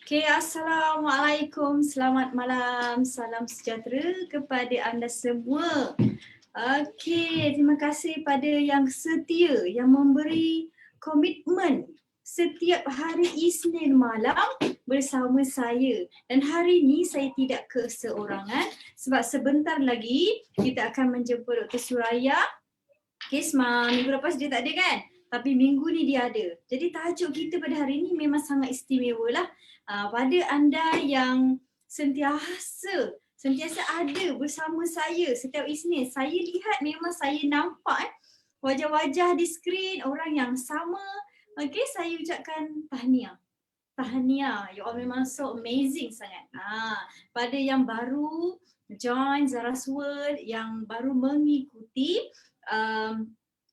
Okay, Assalamualaikum, selamat malam, salam sejahtera kepada anda semua. Okay, terima kasih pada yang setia, yang memberi komitmen setiap hari Isnin malam bersama saya. Dan hari ini saya tidak keseorangan sebab sebentar lagi kita akan menjemput Dr. Suraya. Okay, minggu lepas dia tak ada kan? Tapi minggu ni dia ada. Jadi tajuk kita pada hari ini memang sangat istimewa lah. Pada anda yang sentiasa ada bersama saya setiap Isnin. Saya lihat memang saya nampak wajah-wajah di skrin orang yang sama. Okay, saya ucapkan tahniah. Tahniah, you all memang so amazing sangat. Pada yang baru join Zara's World, yang baru mengikuti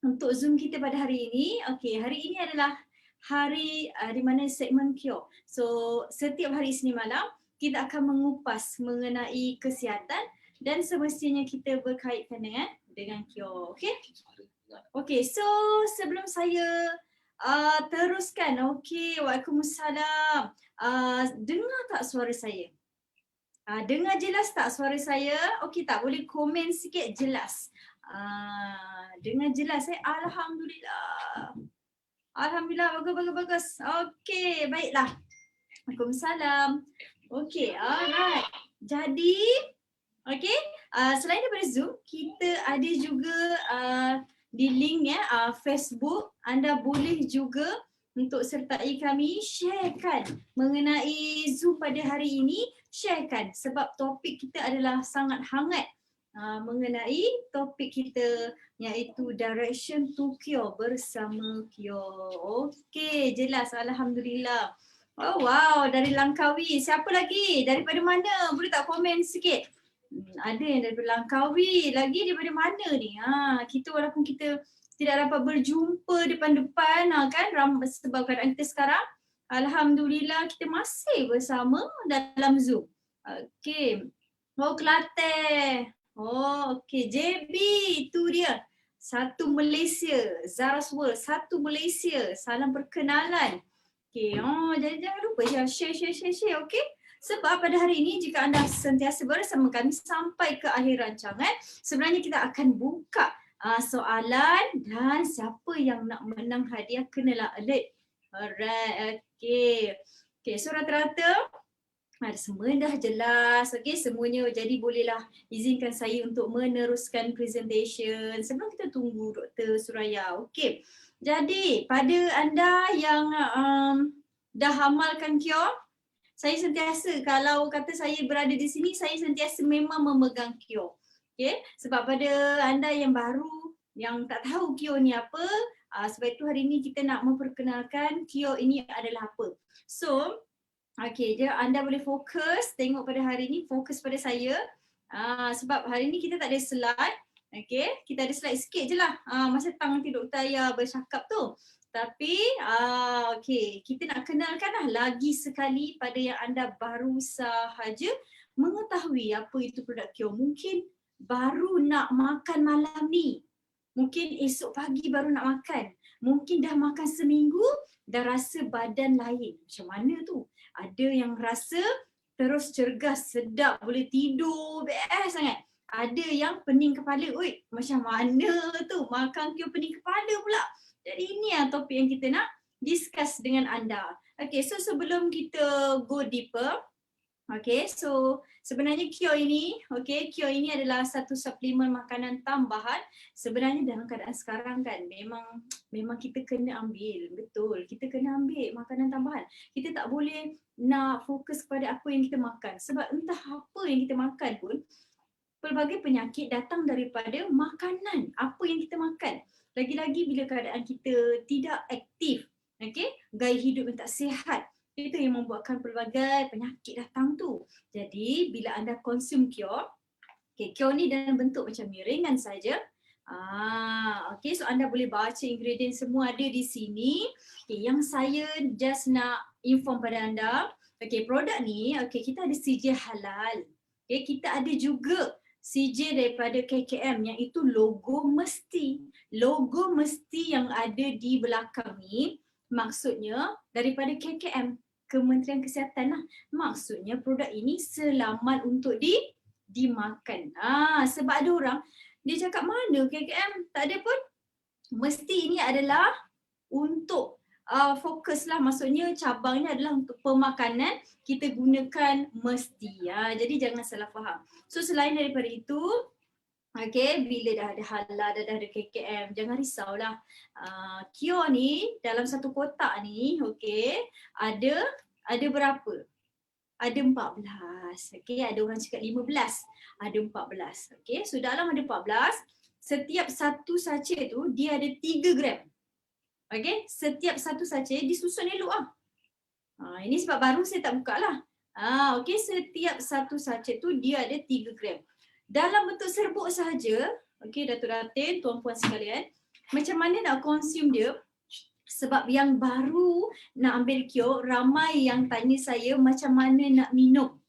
untuk Zoom kita pada hari ini. Okay, hari ini adalah hari di mana segmen Kyo. So setiap hari Isnin malam kita akan mengupas mengenai kesihatan dan semestinya kita berkaitan dengan Kyo. Okay? Okay, so sebelum saya teruskan. Okay, waalaikumsalam. Dengar tak suara saya? Dengar jelas tak suara saya? Okay tak? Boleh komen sikit jelas. Dengar jelas Alhamdulillah. Alhamdulillah, bagus. Okay, baiklah. Waalaikumsalam. Okay, alright. Jadi, okay, selain daripada Zoom, kita ada juga di link Facebook. Anda boleh juga untuk sertai kami, sharekan mengenai Zoom pada hari ini, sharekan sebab topik kita adalah sangat hangat mengenai topik kita iaitu Direction to Kyo bersama Kyo. Okey, jelas, Alhamdulillah. Oh wow, dari Langkawi. Siapa lagi? Daripada mana? Boleh tak komen sikit? Ada yang daripada Langkawi, lagi daripada mana ni? Kita walaupun kita tidak dapat berjumpa depan-depan kan sebab keadaan kita sekarang, alhamdulillah kita masih bersama dalam Zoom. Okey. Oh, Kelantan. Oh, okey. JB, itu dia. Satu Malaysia, Zara's World, satu Malaysia. Salam perkenalan. Okey. Jadi jangan lupa share, okey? Sebab pada hari ini jika anda sentiasa bersama kami sampai ke akhir rancangan, sebenarnya kita akan buka soalan dan siapa yang nak menang hadiah kenalah alert. Alright, okey. Okey, so rata-rata semua dah jelas. Okey, semuanya, jadi bolehlah izinkan saya untuk meneruskan presentation sebelum kita tunggu Dr. Suraya. Okey. Jadi, pada anda yang dah hamalkan Kyo, saya sentiasa, kalau kata saya berada di sini, saya sentiasa memang memegang Kyo. Okay? Sebab pada anda yang baru, yang tak tahu Kyo ni apa, sebab itu hari ini kita nak memperkenalkan Kyo ini adalah apa. So, okay, jadi anda boleh fokus, tengok pada hari ini, fokus pada saya. Sebab hari ini kita tak ada slide. Okay, kita ada slide sikit je lah. Masa tang nanti Dr. Aya bercakap tu. Tapi okey, kita nak kenalkan lagi sekali pada yang anda baru sahaja mengetahui apa itu produk Kio. Mungkin baru nak makan malam ni. Mungkin esok pagi baru nak makan. Mungkin dah makan seminggu, dah rasa badan lain. Macam mana tu? Ada yang rasa terus cergas, sedap, boleh tidur, best sangat. Ada yang pening kepala. Oi, macam mana tu? Makan Kio pening kepala pula. Jadi ini topik yang kita nak discuss dengan anda. Okay, so sebelum kita go deeper, okay, so sebenarnya Kio ini adalah satu suplemen makanan tambahan. Sebenarnya dalam keadaan sekarang kan memang kita kena ambil, betul. Kita kena ambil makanan tambahan. Kita tak boleh nak fokus kepada apa yang kita makan. Sebab entah apa yang kita makan pun, pelbagai penyakit datang daripada makanan, apa yang kita makan. Lagi-lagi bila keadaan kita tidak aktif, okay? Gaya hidup yang tak sihat, itu yang membuatkan pelbagai penyakit datang tu. Jadi bila anda konsum Kio, okay, Kio ni dalam bentuk macam ni, ringan saja. Okay, so anda boleh baca ingredient semua ada di sini. Okay, yang saya just nak inform pada anda, okay, produk ni, okay, kita ada CJ halal. Okay, kita ada juga CJ daripada KKM yang itu logo mesti. Logo mesti yang ada di belakang ni maksudnya daripada KKM, Kementerian Kesihatan lah. Maksudnya produk ini selamat untuk dimakan. Sebab ada orang dia cakap mana KKM, tak ada pun. Mesti ini adalah untuk fokus lah, maksudnya cabangnya adalah untuk pemakanan, kita gunakan mesti. Jadi jangan salah faham. So selain daripada itu, okay, bila dah ada halal, dah ada KKM, jangan risaulah. Kio ni dalam satu kotak ni, okay, ada berapa? Ada 14. Okay, ada orang cakap 15. Ada 14. Okay, so dalam ada 14, setiap satu sachet tu dia ada 3 gram. Okay, setiap satu sachet disusun elok . Ini sebab baru saya tak buka lah. Okay, setiap satu sachet tu dia ada 3 gram. Dalam bentuk serbuk sahaja, okay, Datuk Datin, tuan-puan sekalian, macam mana nak konsum dia? Sebab yang baru nak ambil Kio, ramai yang tanya saya macam mana nak minum.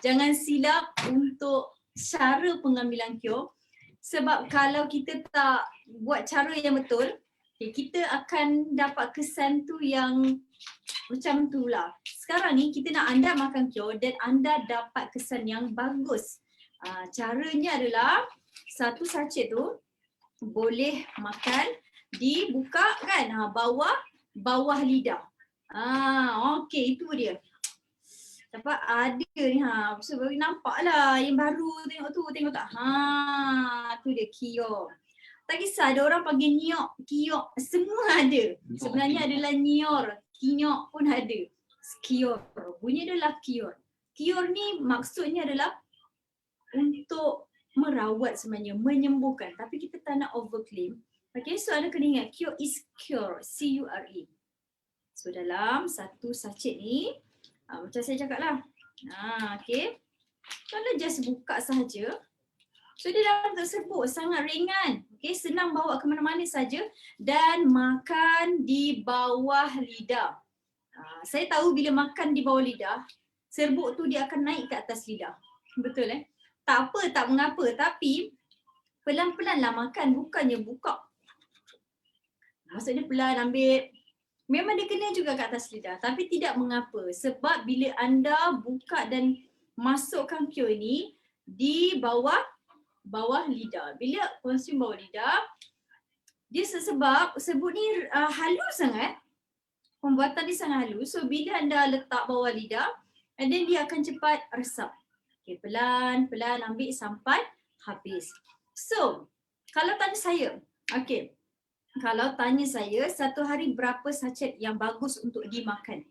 Jangan silap untuk cara pengambilan Kio. Sebab kalau kita tak buat cara yang betul, kita akan dapat kesan tu yang macam tu lah. Sekarang ni kita nak anda makan Kio dan anda dapat kesan yang bagus. Caranya adalah satu sachet tu boleh makan, dibuka kan, bawah lidah. Okey, itu dia. Dapat ada ni so baru nampak lah yang baru, tengok tak. Tu dia Kio. Tak kisah ada orang panggil Nyok, Kiok, semua ada. Sebenarnya adalah Nyor, Kinyok pun ada. Kior, bunyi adalah Kior. Kior ni maksudnya adalah untuk merawat sebenarnya, menyembuhkan. Tapi kita tak nak overclaim. Okay, so anda kena ingat Kio is cure, C-U-R-E. So dalam satu sachet ni, macam saya cakap lah. Okay. Kalau just buka sahaja. So dia dalam tersebut sangat ringan. Okay, senang bawa ke mana-mana saja dan makan di bawah lidah. Saya tahu bila makan di bawah lidah, serbuk tu dia akan naik ke atas lidah. Betul Tak apa, tak mengapa. Tapi pelan-pelan lah makan, bukannya buka. Maksudnya pelan ambil. Memang dia kena juga ke atas lidah, tapi tidak mengapa. Sebab bila anda buka dan masukkan Kio ini di bawah lidah. Bila konsum bawah lidah, dia sebab serbuk ni halus sangat. Pembuatan dia sangat halus. So bila anda letak bawah lidah, and then dia akan cepat resap. Okay, pelan-pelan ambil sampai habis. So, kalau tanya saya, okay. Kalau tanya saya, satu hari berapa sachet yang bagus untuk dimakan?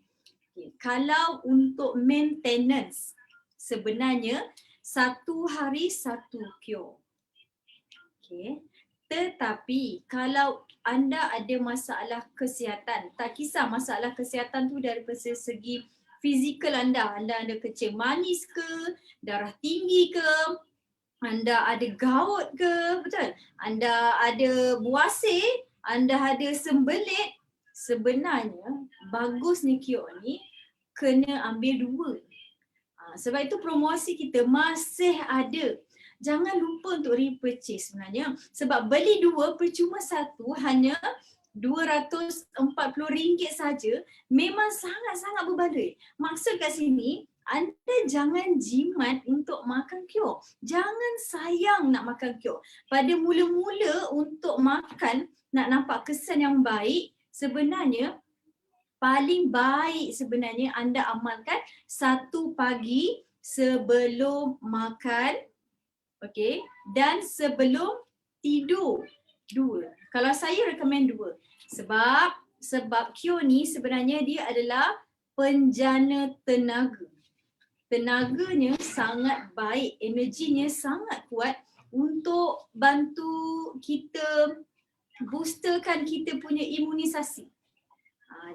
Okay. Kalau untuk maintenance, sebenarnya satu hari satu Kio. Okay. Tetapi kalau anda ada masalah kesihatan, tak kisah masalah kesihatan tu dari segi fizikal anda ada kencing manis ke, darah tinggi ke, anda ada gout ke, betul? Anda ada buasir, anda ada sembelit, sebenarnya bagusnya Kyo ni kena ambil 2. Sebab itu promosi kita masih ada. Jangan lupa untuk repurchase sebenarnya. Sebab beli 2 percuma 1 hanya RM240 saja memang sangat-sangat berbaloi. Maksud kat sini, anda jangan jimat untuk makan Kyo. Jangan sayang nak makan Kyo. Pada mula-mula untuk makan, nak nampak kesan yang baik, sebenarnya paling baik sebenarnya anda amalkan 1 pagi sebelum makan, okey, dan sebelum tidur 2. Kalau saya recommend 2. Sebab Kyo ni sebenarnya dia adalah penjana tenaga. Tenaganya sangat baik, energinya sangat kuat untuk bantu kita boosterkan kita punya imunisasi.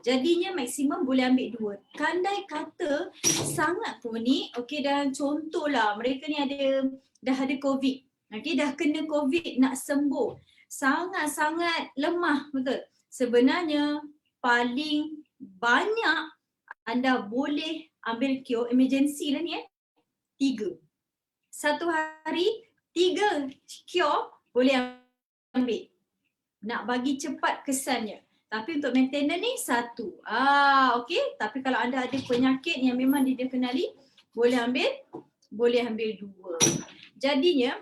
Jadinya maksimum boleh ambil 2. Kandai kata sangat kronik, okey, dan contohlah mereka ni dah ada COVID, okey, dah kena COVID nak sembuh, sangat-sangat lemah, betul. Sebenarnya paling banyak anda boleh ambil Kyo, emergency lah ni 3. Satu hari 3 Kyo boleh ambil. Nak bagi cepat kesannya. Tapi untuk maintenance ni 1. Okey. Tapi kalau anda ada penyakit yang memang dia kenali, boleh ambil 2. Jadinya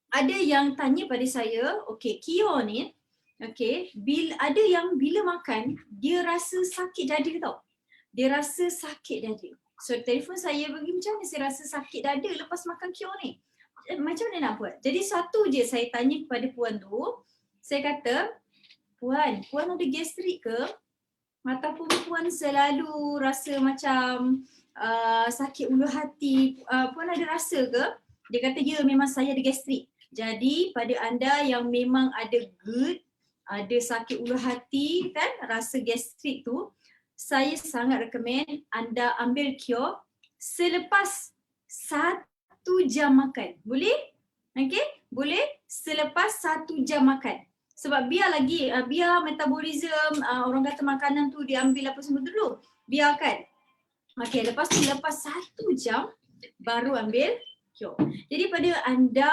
ada yang tanya pada saya, okey, Kyo ni, okey, ada yang bila makan dia rasa sakit dada tau. Dia rasa sakit dada. So telefon saya bagi, macam mana saya rasa sakit dada lepas makan Kyo ni? Macam mana nak buat? Jadi satu je saya tanya kepada puan tu, saya kata, Puan ada gastrik ke? Ataupun puan selalu rasa macam sakit ulu hati, puan ada rasa ke? Dia kata, ya, memang saya ada gastrik. Jadi pada anda yang memang ada GERD, ada sakit ulu hati kan, rasa gastrik tu, saya sangat recommend anda ambil Kyo selepas 1 jam makan. Boleh? Okey? Boleh selepas 1 jam makan. Sebab biar metabolism, orang kata makanan tu diambil apa semua dulu. Biarkan. Okey, lepas tu lepas 1 jam baru ambil Kyo. Jadi pada anda,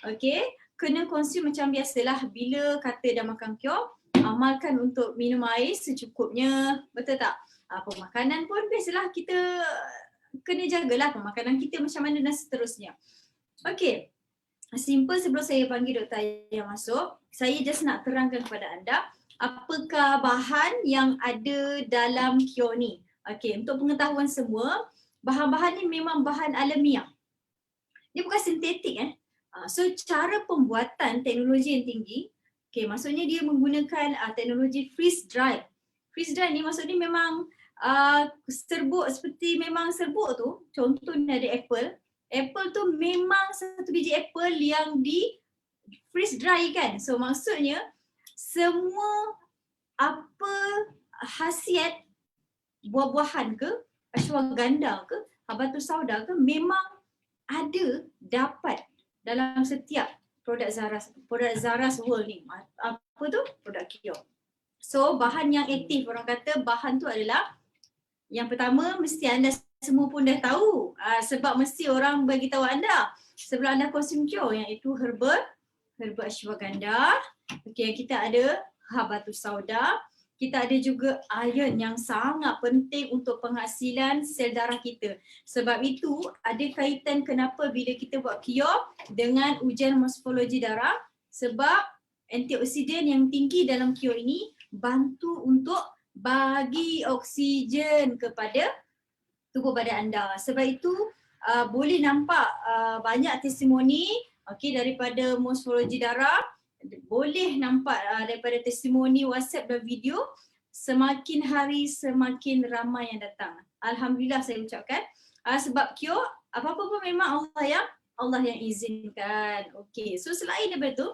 okey, kena consume macam biasalah. Bila kata dah makan Kyo, amalkan untuk minum air secukupnya. Betul tak? Pemakanan pun biasalah kita kena jagalah pemakanan kita macam mana dan seterusnya. Okey. Simple, sebelum saya panggil Dr. Ayah masuk, saya just nak terangkan kepada anda apakah bahan yang ada dalam Kyo ni. Okey, untuk pengetahuan semua, bahan-bahan ni memang bahan alamiah. Dia bukan sintetik So cara pembuatan teknologi yang tinggi, okey, maksudnya dia menggunakan teknologi freeze dry. Freeze dry ni maksudnya memang serbuk, seperti memang serbuk tu, contohnya ada apple. Apple tu memang satu biji apple yang di freeze dry kan. So maksudnya semua apa khasiat buah-buahan ke, ashwagandha ke, habatus sauda ke, memang ada dapat dalam setiap produk Zara's World ni. Apa tu? Produk Kyo. So bahan yang aktif, orang kata bahan tu adalah, yang pertama mesti anda semua pun dah tahu, sebab mesti orang bagi tahu anda sebelum anda konsum Kyo, iaitu herba ashwagandha. Okey, kita ada habatus sauda, kita ada juga iron yang sangat penting untuk penghasilan sel darah kita. Sebab itu ada kaitan kenapa bila kita buat Kyo dengan ujian morfologi darah, sebab antioksidan yang tinggi dalam Kyo ini bantu untuk bagi oksigen kepada tubuh badan anda. Sebab itu boleh nampak banyak testimoni daripada morfologi darah, boleh nampak daripada testimoni WhatsApp dan video, semakin hari semakin ramai yang datang. Alhamdulillah saya ucapkan. Sebab Kyo, apa-apa pun memang Allah yang izinkan. Okey, so selain daripada tu,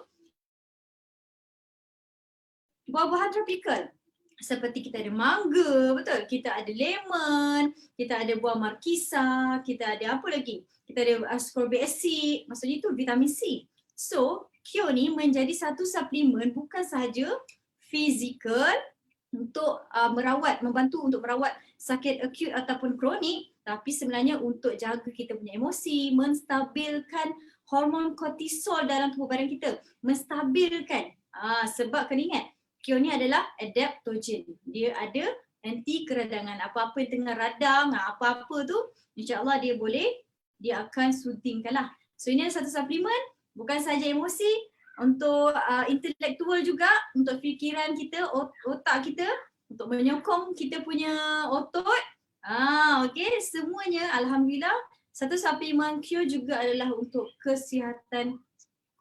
buah-buahan tropikal. Seperti kita ada mangga, betul? Kita ada lemon, kita ada buah markisa, kita ada apa lagi? Kita ada ascorbic acid, maksudnya itu vitamin C. So, Kyo ni menjadi satu suplemen bukan sahaja fizikal untuk membantu untuk merawat sakit akut ataupun kronik, tapi sebenarnya untuk jaga kita punya emosi, menstabilkan hormon kortisol dalam tubuh badan kita, menstabilkan. Sebab kena ingat, Q ni adalah adaptogen. Dia ada anti keradangan. Apa-apa yang tengah radang, apa-apa tu, insya-Allah dia akan soothingkan lah. So ini satu suplemen, bukan saja emosi, untuk intelektual juga, untuk fikiran kita, otak kita, untuk menyokong kita punya otot. Okey, semuanya alhamdulillah. Satu suplemen Q juga adalah untuk kesihatan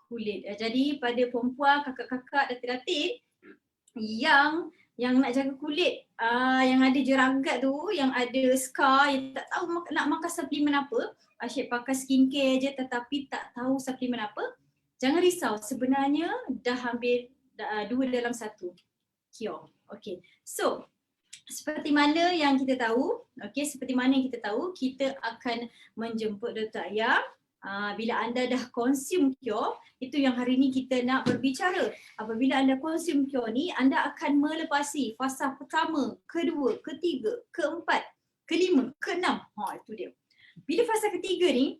kulit. Jadi pada perempuan, kakak-kakak, datin-datin yang nak jaga kulit, yang ada jeragat tu, yang ada scar, yang tak tahu nak makan suplemen apa, asyik pakai skincare je tetapi tak tahu suplemen apa, jangan risau, sebenarnya dah ambil 2 dalam 1 cure. Okay, so seperti mana yang kita tahu, kita akan menjemput Dr. Ayam. Bila anda dah consume cure, itu yang hari ni kita nak berbicara. Apabila anda consume cure ni, anda akan melepasi fasa pertama, kedua, ketiga, keempat, kelima, keenam. Itu dia. Bila fasa ketiga ni,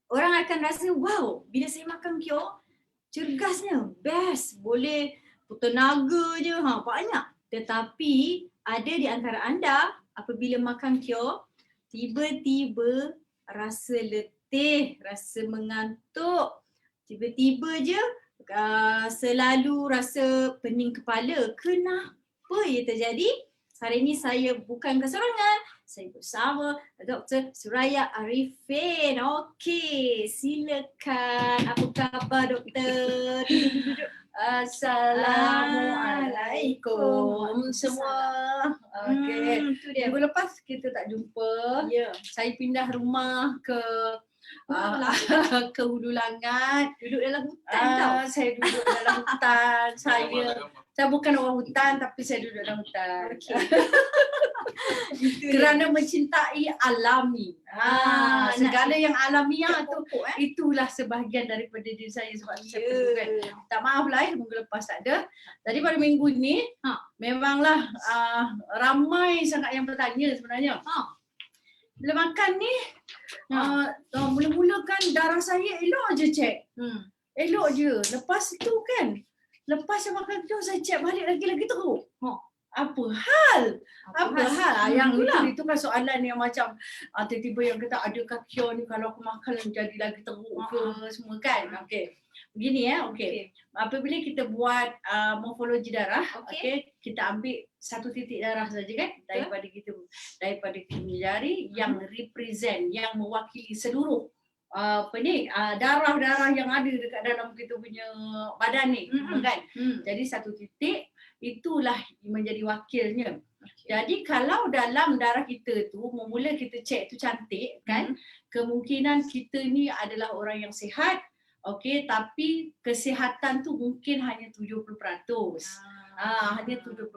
orang akan rasa, wow, bila saya makan cure, cergasnya, best, boleh tenaga je, banyak. Tetapi ada di antara anda, apabila makan cure, tiba-tiba rasa letih, rasa mengantuk, tiba-tiba je selalu rasa pening kepala. Kenapa ia terjadi? Hari ini saya bukan keseorangan, saya bersama Dr. Suraya Arifin. Okey, silakan. Apa khabar doktor? Duduk. Assalamualaikum semua. Okey. Minggu lepas kita tak jumpa. Ya. Saya pindah rumah ke ke Hulu Langat. Duduk dalam hutan tau. Saya duduk dalam hutan. Saya bukan orang hutan tapi saya duduk dalam hutan. Okey. Kerana mencintai alami. Segala yang alamiah tu, itulah sebahagian daripada diri saya sebab saya perlukan. Tak maaf lah minggu lepas tak ada. Jadi pada minggu ni memanglah ramai sangat yang bertanya sebenarnya. Bila makan ni mula-mula kan darah saya elok je cek. Elok je. Lepas tu kan, lepas saya makan tu saya cek balik lagi teruk. Apa hal? Yang itu kan soalan yang macam tiba-tiba yang kata adakah cure ni kalau aku makan jadi lagi teruk ke semua kan. Okey. Begini okey. Apabila kita buat morfologi darah, okey, kita ambil satu titik darah saja kan daripada kita jari yang represent, yang mewakili seluruh darah-darah yang ada dekat dalam kita punya badan ni, kan? Jadi satu titik itulah menjadi wakilnya. Jadi kalau dalam darah kita tu mula kita cek tu cantik kan, kemungkinan kita ni adalah orang yang sihat, okey, tapi kesihatan tu mungkin hanya 70%. Hanya 70%.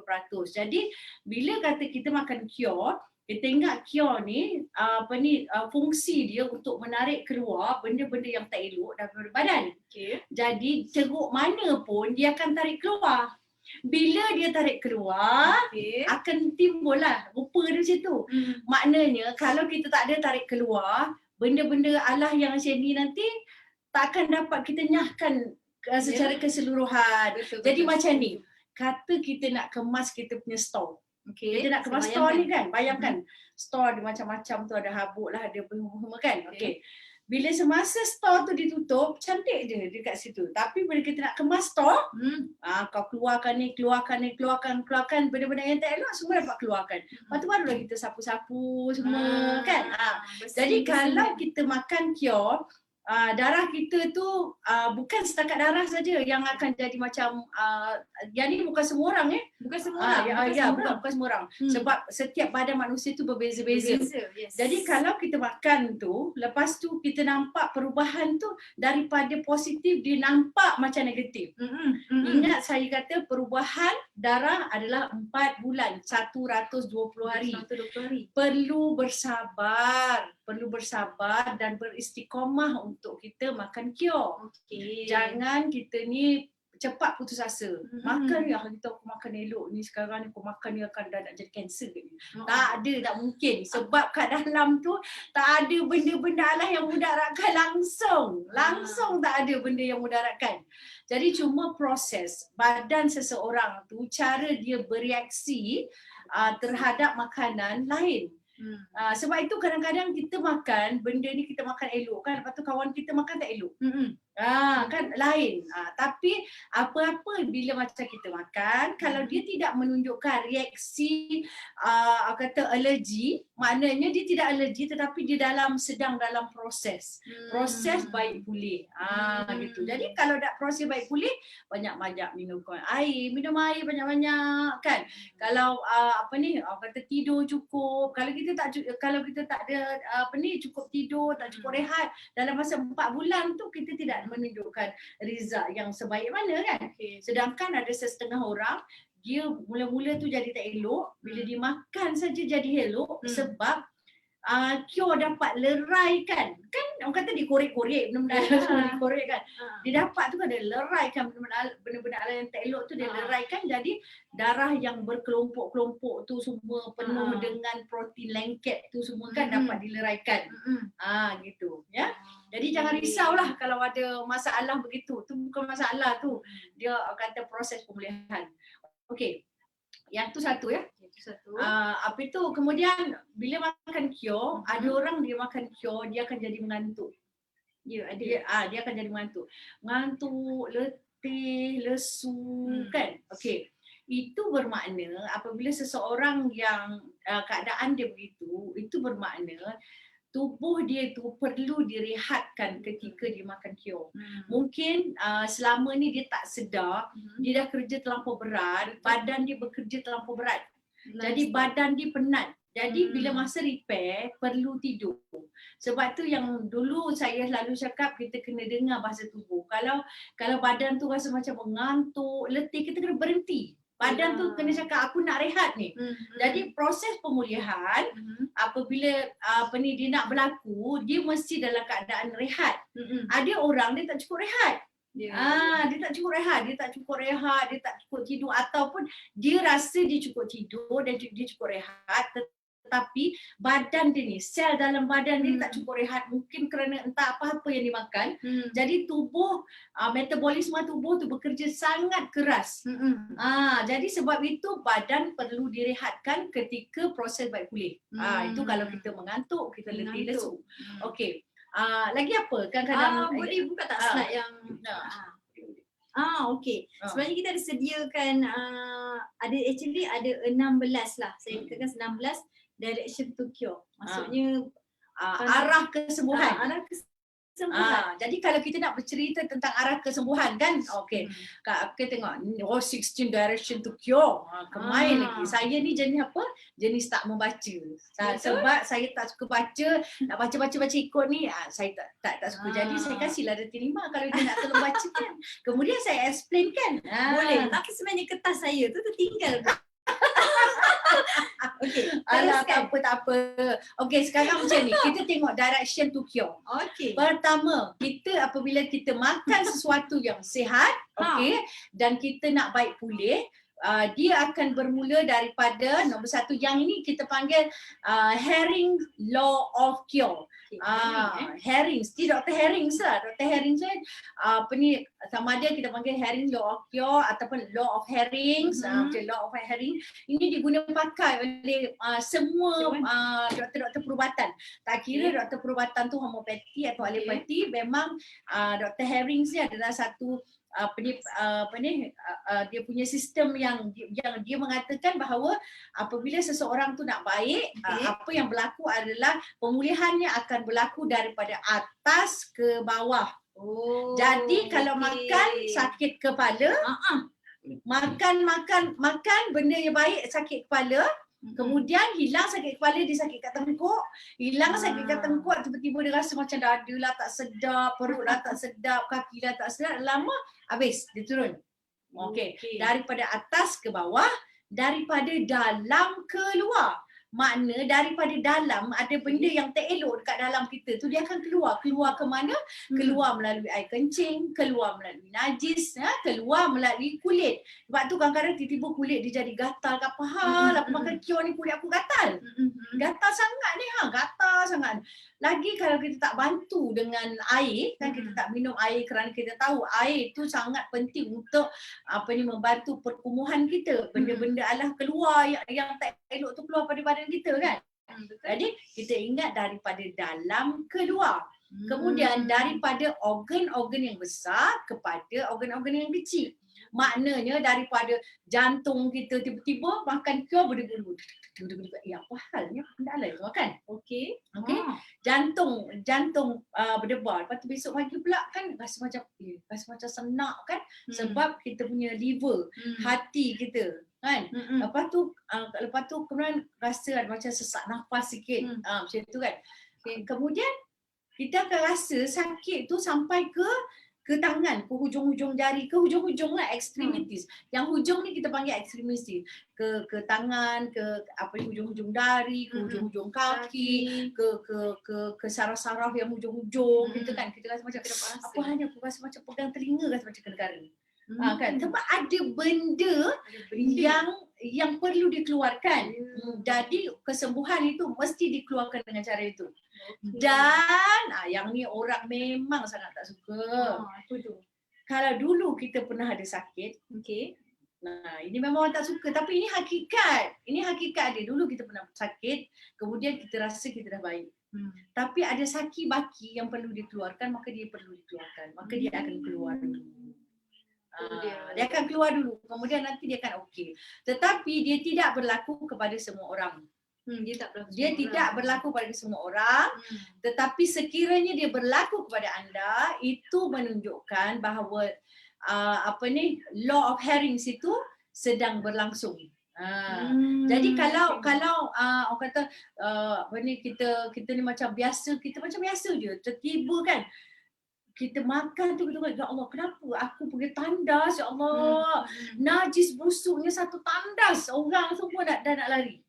Jadi bila kata kita makan cure, kita ingat cure ni fungsi dia untuk menarik keluar benda-benda yang tak elok daripada badan. Jadi teruk mana pun dia akan tarik keluar. Bila dia tarik keluar, akan timbullah rupa dia macam tu. Maknanya kalau kita tak ada tarik keluar, benda-benda Allah yang macam ni nanti tak akan dapat kita nyahkan secara keseluruhan. Jadi macam ni, kata kita nak kemas kita punya store. Kita nak kemas store ni kan, bayangkan store ada macam-macam tu, ada habuk lah, ada semua kan. Bila semasa store tu ditutup, cantik je dekat situ. Tapi bila kita nak kemas store, kau keluarkan keluarkan benda-benda yang tak elok semua dapat keluarkan. Lepas tu barulah kita sapu-sapu semua kan. Jadi kalau kita makan cure, darah kita tu bukan setakat darah saja yang akan jadi macam yang ni bukan semua orang bukan semua orang. Bukan semua orang. Sebab setiap badan manusia tu berbeza-beza. Jadi kalau kita makan tu, lepas tu kita nampak perubahan tu daripada positif dia nampak macam negatif. Ingat saya kata perubahan darah adalah 4 bulan, 120 hari. Perlu bersabar dan beristiqamah untuk kita makan cure. Jangan kita ni cepat putus asa. Makan ni, hari tu aku makan elok ni, sekarang ni aku makan ni akan dah nak jadi kanser ke ni. Tak ada, tak mungkin. Sebab kat dalam tu tak ada benda-benda Allah yang mudaratkan langsung. Langsung tak ada benda yang mudaratkan. Jadi cuma proses badan seseorang tu, cara dia bereaksi terhadap makanan lain. Sebab itu kadang-kadang kita makan benda ni, kita makan elok kan, lepas tu kawan kita makan tak elok. Kan lain. Tapi apa-apa bila macam kita makan, kalau dia tidak menunjukkan reaksi kata alergi, maknanya dia tidak alergi tetapi dia sedang dalam proses baik pulih. Gitu. Jadi kalau dah proses baik pulih, banyak-banyak minum air banyak-banyak kan. Kalau kata tidur cukup, kalau kita tak ada cukup tidur, tak cukup rehat dalam masa 4 bulan tu, kita tidak menunjukkan result yang sebaik mana kan. Sedangkan ada setengah orang, dia mula-mula tu jadi tak elok, bila dia makan saja jadi elok sebab Kyo dapat leraikan. Kan orang kata dikorek-korek benda-benda semua dikorek kan. Dia dapat tu kan, dia leraikan benda-benda Allah yang tak elok tu, dia leraikan, jadi darah yang berkelompok-kelompok tu semua penuh dengan protein lengket tu semua kan dapat dileraikan. Gitu ya. Jadi jangan risaulah kalau ada masalah begitu. Tu bukan masalah tu. Dia kata proses pemulihan. Okey. Yang tu satu ya. Apa itu, kemudian bila makan kyo, ada orang dia makan kyo, dia akan jadi mengantuk. Dia akan jadi mengantuk. Mengantuk, letih, lesu kan. Okey. Itu bermakna apabila seseorang yang keadaan dia begitu, itu bermakna tubuh dia tu perlu direhatkan ketika dia makan kyo. Mungkin selama ni dia tak sedar, dia dah kerja terlampau berat, badan dia bekerja terlampau berat. Jadi badan dia penat. Jadi bila masa repair, perlu tidur. Sebab tu yang dulu saya selalu cakap, kita kena dengar bahasa tubuh. Kalau badan tu rasa macam mengantuk, letih, kita kena berhenti. Badan tu kena cakap, aku nak rehat ni. Jadi proses pemulihan, apabila dia nak berlaku, dia mesti dalam keadaan rehat. Ada orang dia tak cukup rehat. Dia tak cukup rehat, dia tak cukup tidur, ataupun dia rasa dia cukup tidur dan dia cukup rehat, tetapi badan dia ni, sel dalam badan dia tak cukup rehat, mungkin kerana entah apa-apa yang dimakan. Jadi tubuh, metabolisme tubuh tu bekerja sangat keras. Jadi sebab itu badan perlu direhatkan ketika proses baik pulih. Itu kalau kita mengantuk, kita letih lesu. Okey. Lagi apa? Kadang-kadang boleh buka tak slide yang okey. Sebenarnya kita ada sediakan ada 16 lah. Saya katakan 16 direction to cure. Maksudnya arah kesembuhan. Arah kesembuhan. Jadi kalau kita nak bercerita tentang arah kesembuhan kan, okey. Kita tengok 16 direction to cure. Kemain lagi. Saya ni jenis apa? Jenis tak membaca. Sebab saya tak suka baca, nak baca ikut ni, saya tak suka. Jadi saya kasihlah dia terima kalau dia nak tolong baca kan. Kemudian saya explain kan. Boleh. Tapi sebenarnya kertas saya tu tertinggal. Okey, tak apa. Okey, sekarang macam ni, kita tengok direction to cure. Okey. Pertama, kita apabila kita makan sesuatu yang sihat, okey, dan kita nak baik pulih, dia akan bermula daripada nombor satu, yang ini kita panggil Herring Law of Cure. Herrings, Dr. Herrings lah. Dr. Herrings kan sama ada kita panggil Herring Law of Cure ataupun Law of Herrings. Law of Herring ini diguna pakai oleh semua doktor-doktor perubatan. Tak kira doktor perubatan tu homeopati atau alopati, memang Dr. Herrings ni adalah satu dia punya sistem yang dia mengatakan bahawa apabila seseorang tu nak baik, apa yang berlaku adalah pemulihannya akan berlaku daripada atas ke bawah. Jadi kalau makan sakit kepala, makan benda yang baik sakit kepala, kemudian hilang sakit kepala, dia sakit kat tengkuk, hilang sakit kat tengkuk, tiba-tiba dia rasa macam dada lah tak sedap, perut lah tak sedap, kaki lah tak sedap, lama habis dia turun. Okey, daripada atas ke bawah, daripada dalam ke luar. Makna daripada dalam ada benda yang tak elok dekat dalam kita tu dia akan keluar. Keluar ke mana? Keluar melalui air kencing, keluar melalui najis, keluar melalui kulit. Sebab tu kadang-kadang tiba-tiba kulit dia jadi gatal ke apa hal, aku makan kio ni kulit aku gatal. Gatal sangat ni, gatal sangat. Lagi kalau kita tak bantu dengan air, kan kita tak minum air kerana kita tahu air tu sangat penting untuk membantu perkumuhan kita. Benda-benda alah keluar yang tak elok tu keluar pada badan kita kan. Jadi kita ingat daripada dalam keluar. Kemudian daripada organ-organ yang besar kepada organ-organ yang kecil. Maknanya daripada jantung kita tiba-tiba makan kio berdebu. Apa halnya benda lain tu makan. Okey. Jantung berdebar. Lepas tu besok pagi pula kan rasa macam senak kan sebab kita punya liver, hati kita kan. Lepas tu kemudian rasa macam sesak nafas sikit. Macam tu kan. Kemudian kita akan rasa sakit tu sampai ke tangan, ke hujung-hujung jari, ke hujung-hujung lah, extremities. Yang hujung ni kita panggil extremities. Ke tangan, ke hujung-hujung dari, ke hujung-hujung kaki, ke saraf-saraf yang hujung-hujung gitu kan. Kita rasa macam apa hanya aku rasa macam pegang telinga rasa macam kena-kena. Kan sebab ada benda yang perlu dikeluarkan. Jadi kesembuhan itu mesti dikeluarkan dengan cara itu. Dan yang ni orang memang sangat tak suka. Apa tu? Kalau dulu kita pernah ada sakit, ini memang orang tak suka tapi ini hakikat. Ini hakikat dia. Dulu kita pernah sakit, kemudian kita rasa kita dah baik. Tapi ada saki-baki yang perlu dikeluarkan, maka dia perlu dikeluarkan. Maka dia akan keluar dulu. Dia akan keluar dulu, kemudian nanti dia akan okey. Tetapi dia tidak berlaku kepada semua orang. Dia tidak berlaku pada semua orang, tetapi sekiranya dia berlaku kepada anda, itu menunjukkan bahawa law of Harings itu sedang berlangsung. Jadi kalau orang kata kita ni macam biasa, kita macam biasa je, tertiba kan kita makan tu kita ya Allah, kenapa aku pergi tandas, ya Allah, najis busuknya satu tandas, orang semua dah nak lari.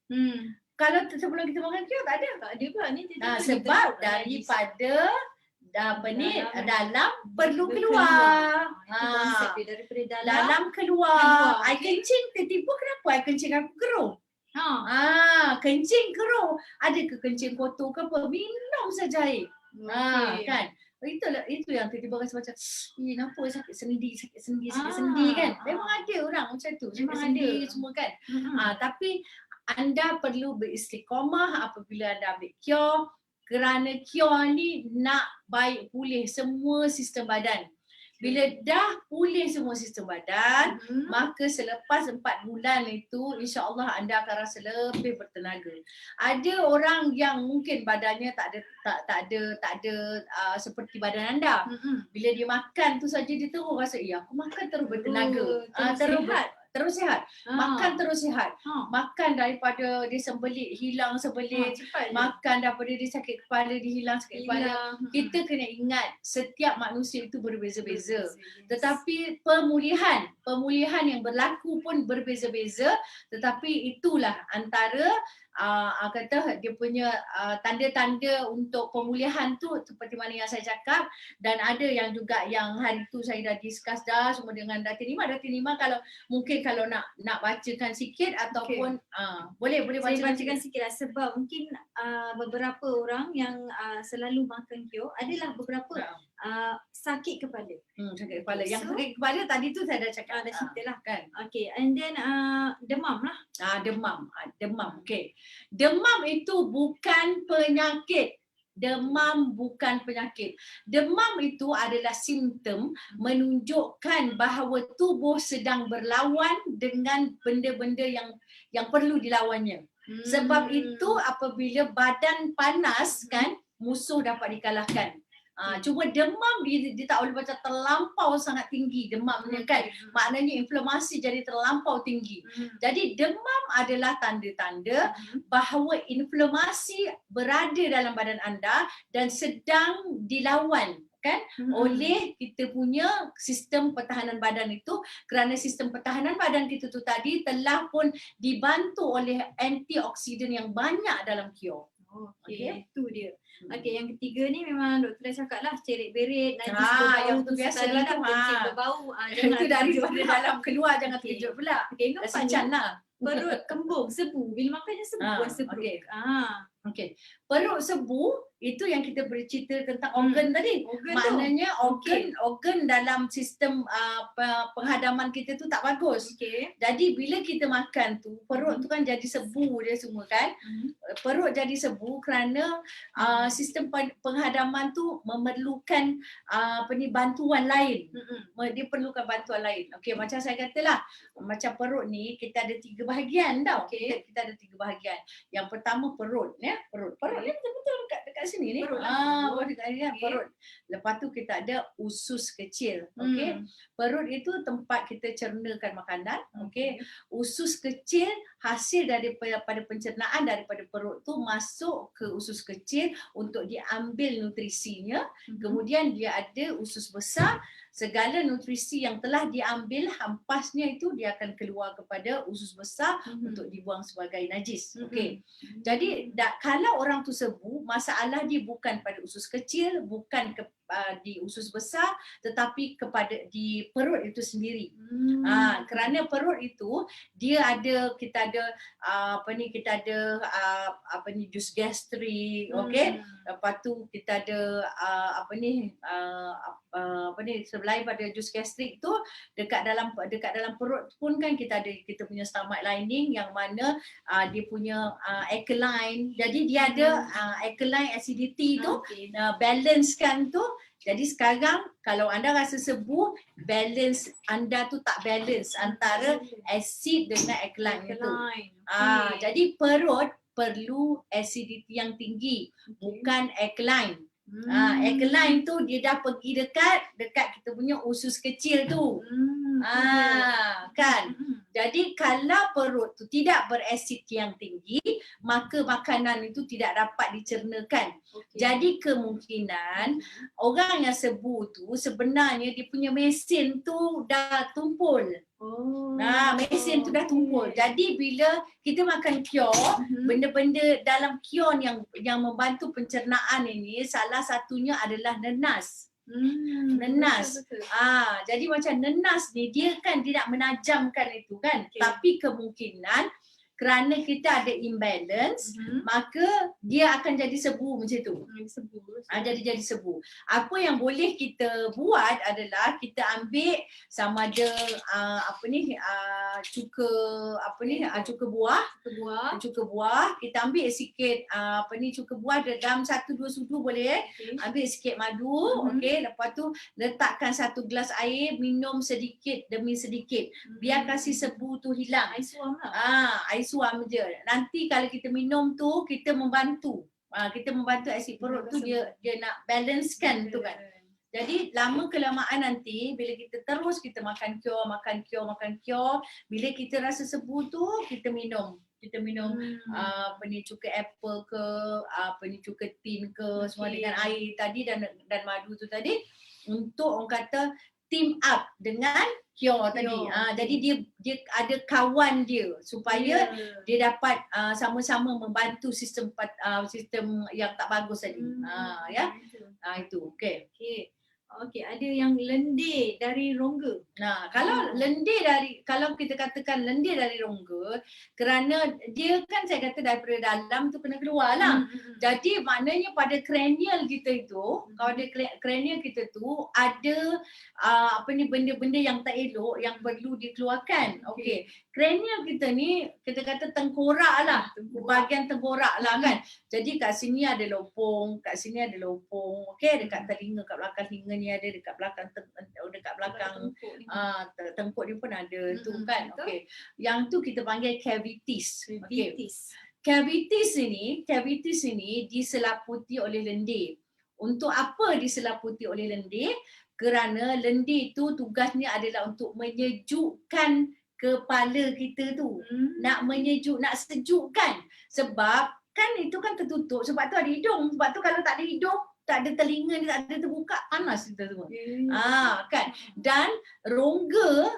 Kalau sebelum kita makan kira tak ada pula ni. Sebab daripada dalam perlu keluar. Konsep dia daripada dalam keluar. Air kencing tiba-tiba kenapa air kencing aku keruh? Kencing keruh. Adakah kencing kotor ke apa? Minum saja air. Kan? Itu yang tiba-tiba rasa macam kenapa sakit sendi kan. Memang ada orang macam tu. Memang ada semua kan. Tapi anda perlu beristiqamah apabila anda ambil cure, kerana cure ni nak baik pulih semua sistem badan. Bila dah pulih semua sistem badan, maka selepas 4 bulan itu insya-Allah anda akan rasa lebih bertenaga. Ada orang yang mungkin badannya tak ada seperti badan anda. Bila dia makan tu saja dia terus rasa aku makan terus bertenaga. Terus sihat. Makan terus sihat. Makan daripada dia sembelit, hilang sembelit. Makan daripada dia sakit kepala, dia hilang sakit kepala. Kita kena ingat setiap manusia itu berbeza-beza. Tetapi pemulihan yang berlaku pun berbeza-beza. Tetapi itulah antara kata dia punya tanda-tanda untuk pemulihan tu seperti mana yang saya cakap. Dan ada yang juga yang hari tu saya dah discuss dah semua dengan Datin Nima. Kalau mungkin kalau nak bacakan sikit ataupun boleh bacakan sikit lah, sebab mungkin beberapa orang yang selalu makan kio adalah beberapa sakit kepala. Sakit kepala. Yang sakit kepala tadi tu saya dah cakap, dah cerita lah kan. Okay, and then demam lah. Demam. Okay. Demam itu bukan penyakit. Demam itu adalah simptom menunjukkan bahawa tubuh sedang berlawan dengan benda-benda yang perlu dilawannya. Sebab itu apabila badan panas kan, musuh dapat dikalahkan. Cuma demam dia tak boleh macam terlampau sangat tinggi demamnya kan. Maknanya inflamasi jadi terlampau tinggi. Jadi demam adalah tanda-tanda bahawa inflamasi berada dalam badan anda dan sedang dilawan disebabkan oleh kita punya sistem pertahanan badan itu, kerana sistem pertahanan badan kita tu tadi telah pun dibantu oleh antioksidan yang banyak dalam kio. Okey, itu dia. Okey, yang ketiga ni memang doktor dah cakap lah, cerit-berit, najis yang berbau tu biasa tadi lah tu, tu. kencing berbau. Jangan Itu dari terkejut. dalam keluar, jangan Okey. terkejut pula. Okey, Dah nampak ni sincang lah. perut kembung, sebu. Bila makan dia sebu, sebu. Okey. Ah, Okey. Perut sebu itu yang kita bercerita tentang organ tadi. organ tu. Maknanya Okey. organ dalam sistem penghadaman kita tu tak bagus. Okey. Jadi bila kita makan tu, perut tu kan jadi sebu dia semua kan. Perut jadi sebu kerana sistem penghadaman tu memerlukan bantuan lain. Dia perlukan bantuan lain. Okey, macam saya katalah, macam perut ni kita ada 3 bahagian tau. Okey. Kita ada 3 bahagian. Yang pertama perut ya, perut ni betul-betul dekat sini ni. Perut lah. Perut dekat sini, Okey. perut. Lepas tu kita ada usus kecil. Okey. Perut itu tempat kita cernakan makanan. Okey. Usus kecil hasil daripada pencernaan daripada perut tu masuk ke usus kecil untuk diambil nutrisinya. Kemudian dia ada usus besar, segala nutrisi yang telah diambil hampasnya itu dia akan keluar kepada usus besar untuk dibuang sebagai najis. Okey. Jadi kalau orang tu sebu, masalah dia bukan pada usus kecil, bukan di usus besar, tetapi kepada di perut itu sendiri. Kerana perut itu dia ada, kita ada kita ada jus gastrik, okey. Lepas tu kita ada selain pada jus gastrik tu, dekat dalam perut pun kan kita punya stomach lining yang mana dia punya alkaline. Jadi dia ada alkaline acidity tu, balance kan tu. Jadi sekarang kalau anda rasa sebu, balance anda tu tak balance antara asid dengan alkaline itu. Jadi perut perlu acidity yang tinggi, bukan alkaline. Alkaline tu dia dah pergi dekat kita punya usus kecil tu. Kan. Jadi kalau perut tu tidak berasid yang tinggi, maka makanan itu tidak dapat dicernakan. Jadi kemungkinan orang yang sebu tu sebenarnya dia punya mesin tu dah tumpul. Mesin tu dah tumpul. Jadi bila kita makan kyor, benda-benda dalam kyor yang membantu pencernaan ini, salah satunya adalah nenas. Nenas. Jadi macam nenas ni dia kan tidak menajamkan itu kan. Tapi kemungkinan kerana kita ada imbalance, maka dia akan jadi sebu macam tu. Jadi sebu. Apa yang boleh kita buat adalah kita ambil sama ada cuka buah, kita ambil sikit cuka buah dalam 1-2 sudu boleh. Ambil sikit madu, okey, lepas tu letakkan 1 gelas air, minum sedikit demi sedikit. Biar kasih sebu tu hilang. Air suam lah. Air suam je. Nanti kalau kita minum tu, kita membantu asid perut tu dia nak balancekan tu kan. Jadi lama kelamaan nanti bila kita terus kita makan kyor, bila kita rasa sebu tu kita minum cuka apple ke, cuka tin ke, semua dengan air tadi dan madu tu tadi, untuk orang kata team up dengan kyor tadi. Jadi dia ada kawan dia supaya dia dapat sama-sama membantu sistem yang tak bagus tadi. Itu. Okey, ada yang lendir dari rongga. Kalau kita katakan lendir dari rongga, kerana dia kan saya kata daripada dalam tu kena keluar lah. Jadi maknanya pada cranial kita itu, kalau ada cranial kita tu ada benda-benda yang tak elok yang perlu dikeluarkan. Okey. Cranial kita ni kita kata tengkorak lah, bahagian tengkorak lah kan. Jadi kat sini ada lopong, okey, dekat telinga, kat belakang telinga ni ada, dekat belakang tengkuk ni pun ada tu kan. Okey. Yang tu kita panggil cavities. Cavities ini diselaputi oleh lendir. Untuk apa diselaputi oleh lendir? Kerana lendir tu tugasnya adalah untuk menyejukkan kepala kita tu. Nak sejukkan. Sebab kan itu kan tertutup, sebab tu ada hidung. Sebab tu kalau tak ada hidung, tak ada telinga dia, tak ada terbuka, panas kita semua. Kan. Dan rongga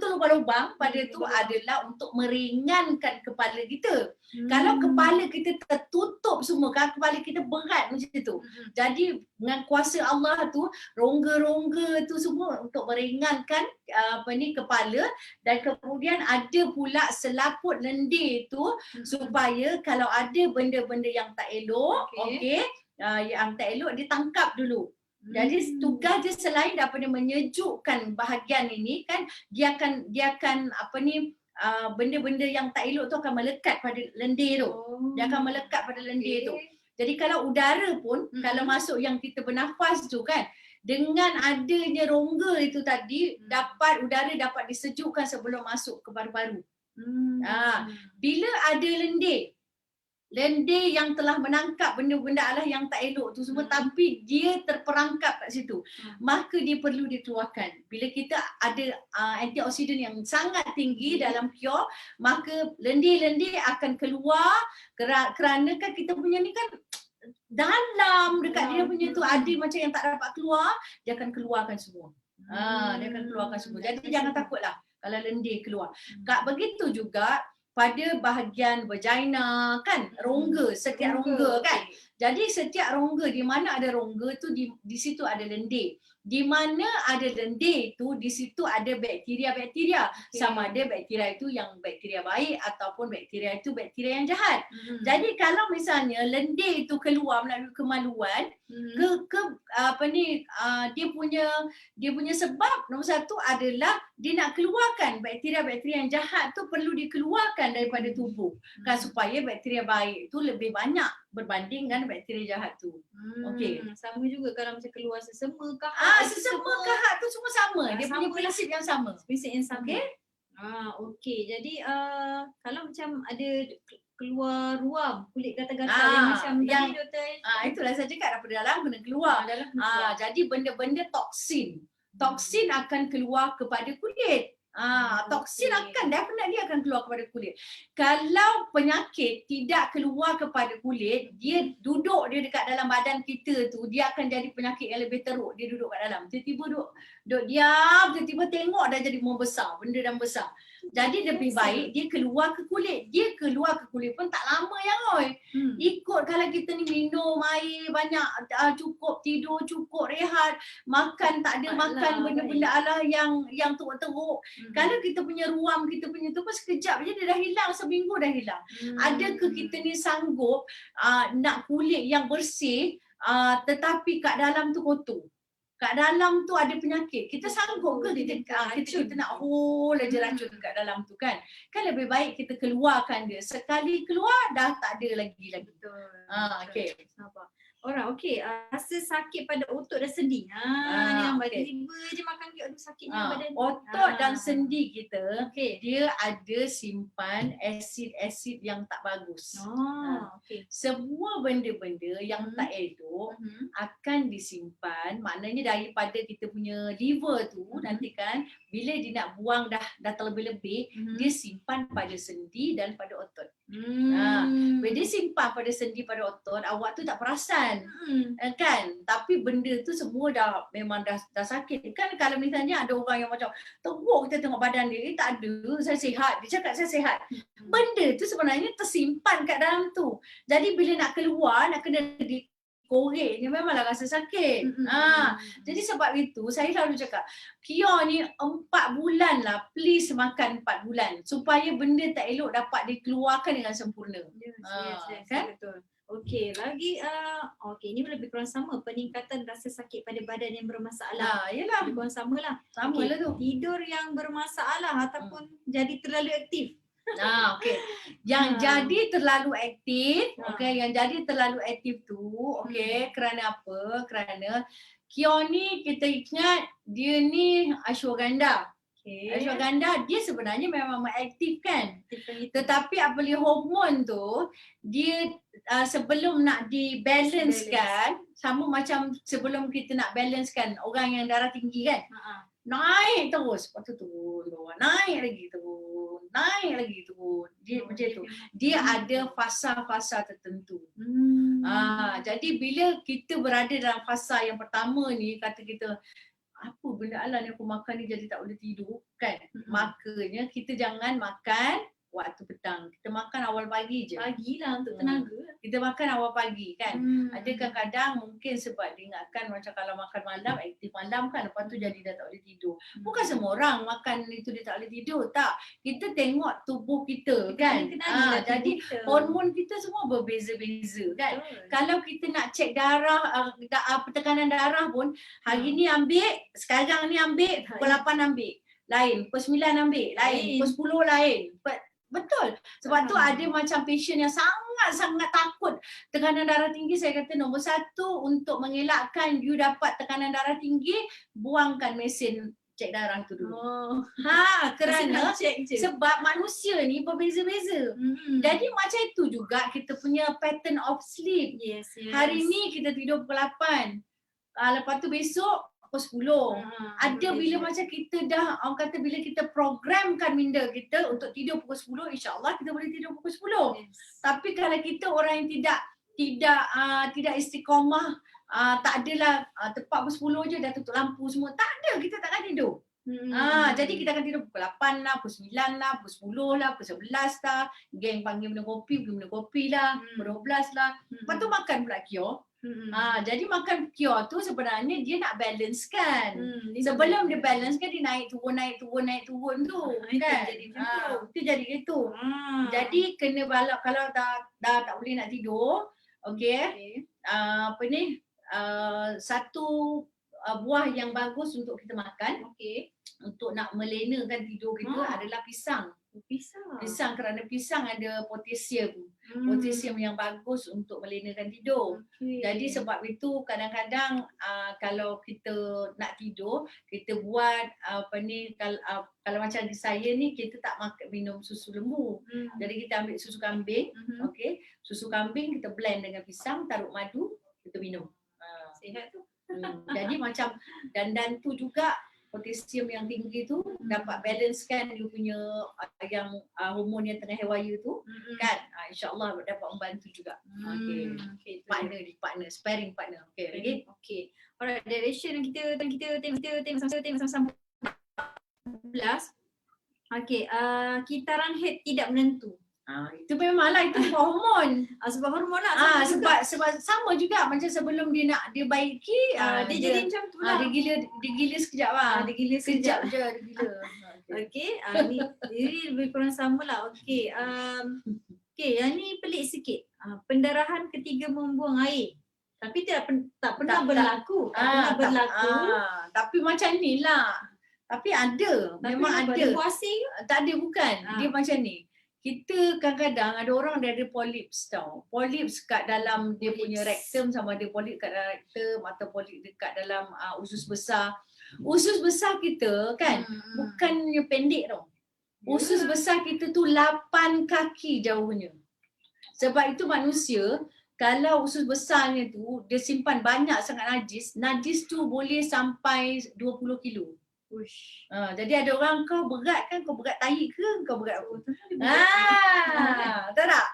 tu lubang-lubang pada tu adalah untuk meringankan kepala kita. Kalau kepala kita tertutup semua, kan kepala kita berat macam tu. Jadi dengan kuasa Allah tu, rongga-rongga tu semua untuk meringankan kepala, dan kemudian ada pula selaput lendir tu supaya kalau ada benda-benda yang tak elok, yang tak elok dia tangkap dulu. Jadi tugas dia selain daripada menyejukkan bahagian ini kan, dia akan benda-benda yang tak elok tu akan melekat pada lendir tu. Dia akan melekat pada lendir tu. Jadi kalau udara pun kalau masuk yang kita bernafas tu kan, dengan adanya rongga itu tadi udara dapat disejukkan sebelum masuk ke paru-paru. Bila ada lendir yang telah menangkap benda-benda Allah yang tak elok tu semua, tapi dia terperangkap kat situ, maka dia perlu dikeluarkan. Bila kita ada antioksidan yang sangat tinggi dalam kios, maka lendir-lendir akan keluar kerana kan kita punya ni kan dalam dekat dia punya tu ada macam yang tak dapat keluar, dia akan keluarkan semua. Dia akan keluarkan semua. Jadi jangan takutlah kalau lendir keluar. Begitu juga pada bahagian vagina kan, rongga, setiap rongga kan. Jadi setiap rongga, di mana ada rongga tu di situ ada lendir. Di mana ada lendir tu di situ ada bakteria-bakteria. Sama ada bakteria itu yang bakteria baik ataupun bakteria itu bakteria yang jahat. Jadi kalau misalnya lendir itu keluar melalui kemaluan, dia punya sebab nombor satu adalah dia nak keluarkan bakteria-bakteria yang jahat tu, perlu dikeluarkan daripada tubuh kan, supaya bakteria baik tu lebih banyak berbanding dengan bakteria jahat tu. Sama juga kalau macam keluar sesama sesama kahak tu semua sama. Dia punya prinsip yang sama. Prinsip yang sama. Jadi kalau macam ada keluar ruam, kulit gatal-gatal yang macam tadi doktor. Itulah saya cakap daripada dalam kena keluar. Jadi benda-benda toksin akan keluar kepada kulit. Toksin definitely akan keluar kepada kulit. Kalau penyakit tidak keluar kepada kulit, dia dekat dalam badan kita tu, dia akan jadi penyakit yang lebih teruk. Dia duduk kat dalam, tiba-tiba duduk diam, tiba-tiba tengok dah jadi membesar, benda dah besar. Jadi lebih baik dia keluar ke kulit. Dia keluar ke kulit pun tak lama yang ikut kalau kita ni minum air banyak, cukup tidur, cukup rehat, makan tak ada makan benda-benda Allah yang teruk-teruk. Kalau kita punya ruam, kita punya tu pun sekejap je dia dah hilang, seminggu dah hilang. Adakah kita ni sanggup nak kulit yang bersih tetapi kat dalam tu kotor? Kat dalam tu ada penyakit. Kita sanggup ke kita nak hold aja racun kat dalam tu kan? Kan lebih baik kita keluarkan dia. Sekali keluar dah tak ada lagi. Betul. Sabar. Orang rasa sakit pada otot dan sendi. Ni nampak tiba je makan ke, aduh sakitnya badan. Otot dan sendi kita, dia ada simpan asid-asid yang tak bagus. Semua benda-benda yang tak elok akan disimpan, maknanya daripada kita punya liver tu nanti kan, bila dia nak buang dah terlebih-lebih, dia simpan pada sendi dan pada otot. Bila dia simpan pada sendi, pada otot, awak tu tak perasan kan, tapi benda tu semua memang dah sakit kan. Kalau misalnya ada orang yang macam teruk, kita tengok badan dia, tak ada, saya sihat, dia cakap saya sihat, benda tu sebenarnya tersimpan kat dalam tu. Jadi bila nak keluar, nak kena dikorek, dia memanglah rasa sakit. Jadi sebab itu saya selalu cakap, Kio ni 4 bulan lah, please makan 4 bulan supaya benda tak elok dapat dikeluarkan dengan sempurna. Kan? Betul. Lagi ini lebih kurang sama, peningkatan rasa sakit pada badan yang bermasalah. Yalah, lebih kurang samalah. Samalah tu. Tidur yang bermasalah ataupun jadi terlalu aktif. Yang jadi terlalu aktif, yang jadi terlalu aktif tu, kerana apa? Kerana Kio ni kita ingat dia ni ashwagandha. Ashwagandha dia sebenarnya memang aktif kan. Tetapi apabila hormon tu dia sebelum nak dibalancekan, sama macam sebelum kita nak balancekan orang yang darah tinggi kan. Naik terus, lepas tu turun, naik lagi turun. naik lagi turun. Dia macam tu. Dia ada fasa-fasa tertentu. Jadi bila kita berada dalam fasa yang pertama ni, kata kita apa benda alah ni aku makan ni jadi tak boleh tidur kan. Makanya kita jangan makan waktu petang. Kita makan awal pagi je. Pagi lah untuk tenaga. Kita makan awal pagi kan. Ada kadang-kadang mungkin sebab dia ingatkan macam kalau makan malam, aktif malam kan, lepas tu jadi dah tak boleh tidur. Bukan semua orang makan itu dia tak boleh tidur, tak. Kita tengok tubuh kita kan. Jadi hormon kita semua berbeza-beza kan. Kalau kita nak cek darah, tekanan darah pun, hari ni ambil, sekarang ni ambil, pukul 8 ambil. Lain, pukul 9 ambil, lain, pukul 10 lain. Betul. Sebab tu ada macam patient yang sangat-sangat takut tekanan darah tinggi. Saya kata nombor satu untuk mengelakkan you dapat tekanan darah tinggi, buangkan mesin cek darah tu dulu. Kerana sebab manusia ni berbeza-beza. Jadi macam itu juga kita punya pattern of sleep. Hari ni kita tidur pukul 8. Lepas tu besok pukul 10. Ada bila macam kita dah, orang kata bila kita programkan minda kita untuk tidur pukul 10, insya-Allah kita boleh tidur pukul 10. Tapi kalau kita orang yang tidak istiqamah, tak adalah tepat pukul 10 je dah tutup lampu semua. Tak ada, kita takkan tidur. Jadi kita akan tidur pukul 8 lah, pukul 9 lah, pukul 10 lah, pukul 11 lah. Geng panggil minum kopi, pergi minum kopi lah, pukul 12 lah. Lepas tu makan pula kio. Jadi makan kio tu sebenarnya dia nak balance kan. Sebelum dia balance kan dia naik turun tu kan. Itu jadi gitu. Jadi kena balak kalau dah tak boleh nak tidur. Okey. Satu buah yang bagus untuk kita makan. Untuk nak melenakan tidur kita adalah pisang. Pisang kerana pisang ada potasium. Potasium yang bagus untuk melenakan tidur. Jadi sebab itu kadang-kadang kalau kita nak tidur, kita buat kalau macam di saya ni kita tak minum susu lembu. Jadi kita ambil susu kambing, okey. Susu kambing kita blend dengan pisang, taruh madu, kita minum. Sihat tu. Jadi macam dan tu juga potasium yang tinggi tu dapat balancekan dia punya yang hormon yang tengah hewaya tu kan. InsyaAllah dapat membantu juga. Partner, sparring partner. Okey. Alright, direction yang kita tengok sama-sama 11. Okey, kitaran head tidak menentu. Itu memanglah itu sebab hormon. Sebab hormon lah. Sebab sama juga macam sebelum dia baiki, dia jadi macam tu lah. Dia gila sekejap lah. Dia gila sekejap je dia gila. Okey, ni lebih kurang sama lah. Okey, yang ni pelik sikit. Pendarahan ketiga membuang air. Tapi tak pernah berlaku. Tapi macam ni lah. Tapi ada. Memang ada. Puasi ke? Tak ada, bukan. Dia macam ni. Kita kadang-kadang ada orang dia ada polyps tau. Polyps kat dalam dia punya rectum, sama ada polyps kat dalam rectum atau polyps dekat dalam usus besar. Usus besar kita kan bukannya pendek tau. Usus besar kita tu 8 kaki jauhnya. Sebab itu manusia kalau usus besarnya tu dia simpan banyak sangat najis tu boleh sampai 20 kilo. Jadi ada orang kau berat kan, kau berat tahi ke, kau berat apa? Tahu tak?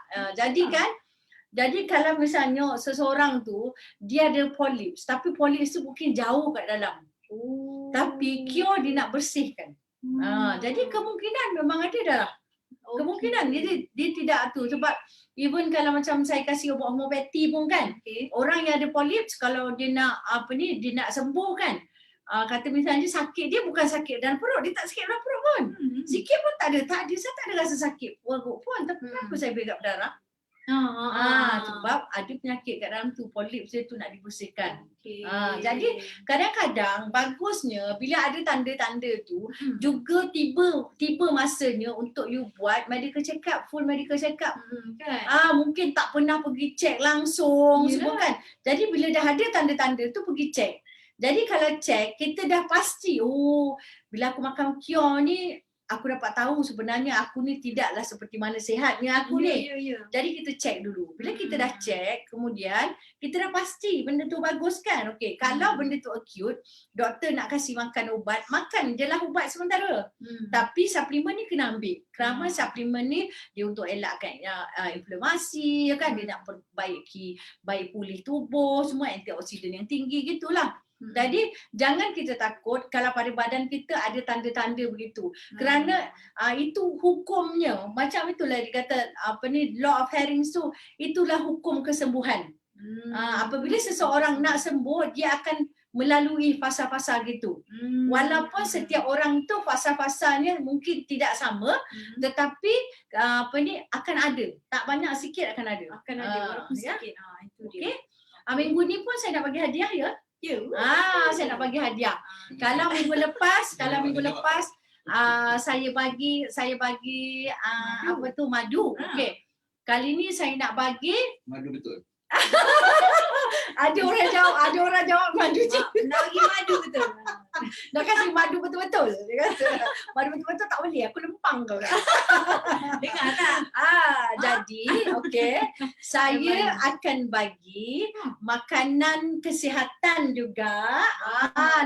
Jadi kalau misalnya seseorang tu dia ada polyps, tapi polyps tu mungkin jauh kat dalam. Tapi cure dia nak bersihkan. Jadi kemungkinan memang ada dah. Kemungkinan dia tidak tu sebab even kalau macam saya kasih ubat homeopati pun kan, orang yang ada polyps kalau dia nak dia nak sembuh kan. Kata misalnya sakit dia bukan sakit dalam perut, dia tak sakit dalam perut pun. Sikit pun tak ada, saya tak ada rasa sakit perut pun, tapi kenapa saya bergap darah? Sebab ada penyakit kat dalam tu, polips dia tu nak dibersihkan. Jadi kadang-kadang bagusnya bila ada tanda-tanda tu juga tiba masanya untuk you buat medical check up, full medical check up. Mungkin tak pernah pergi check langsung semua kan. Jadi bila dah ada tanda-tanda tu pergi check. Jadi kalau check kita dah pasti bila aku makan cure ni aku dapat tahu sebenarnya aku ni tidaklah seperti mana sihatnya aku ni. Jadi kita cek dulu. Bila kita dah cek, kemudian kita dah pasti benda tu bagus kan. Okey, kalau benda tu acute, doktor nak kasih makan ubat, makan je lah ubat sementara. Tapi suplemen ni kena ambil. Kerana suplemen ni dia untuk elakkan inflamasi, ya kan, dia nak baik pulih tubuh, semua antioksidan yang tinggi gitulah. Jadi jangan kita takut kalau pada badan kita ada tanda-tanda begitu. Kerana itu hukumnya. Macam itulah dikata law of Harings tu, itulah hukum kesembuhan. Apabila seseorang nak sembuh, dia akan melalui fasa-fasa gitu. Walaupun setiap orang tu fasa-fasanya mungkin tidak sama, tetapi akan ada. Tak banyak, sikit akan ada. Akan ada walaupun sikit. Itu dia. Okay. Minggu ni pun saya nak bagi hadiah ya. Saya nak bagi hadiah. Kalau minggu lepas, saya bagi madu. Okey. Kali ni saya nak bagi madu betul. Ada orang jawab madu je. Nak bagi madu betul. Nak kasih madu betul-betul. Dia kata, madu betul-betul tak boleh, aku lempang kau kan. Dengar tak? Jadi okey, saya akan bagi makanan kesihatan juga.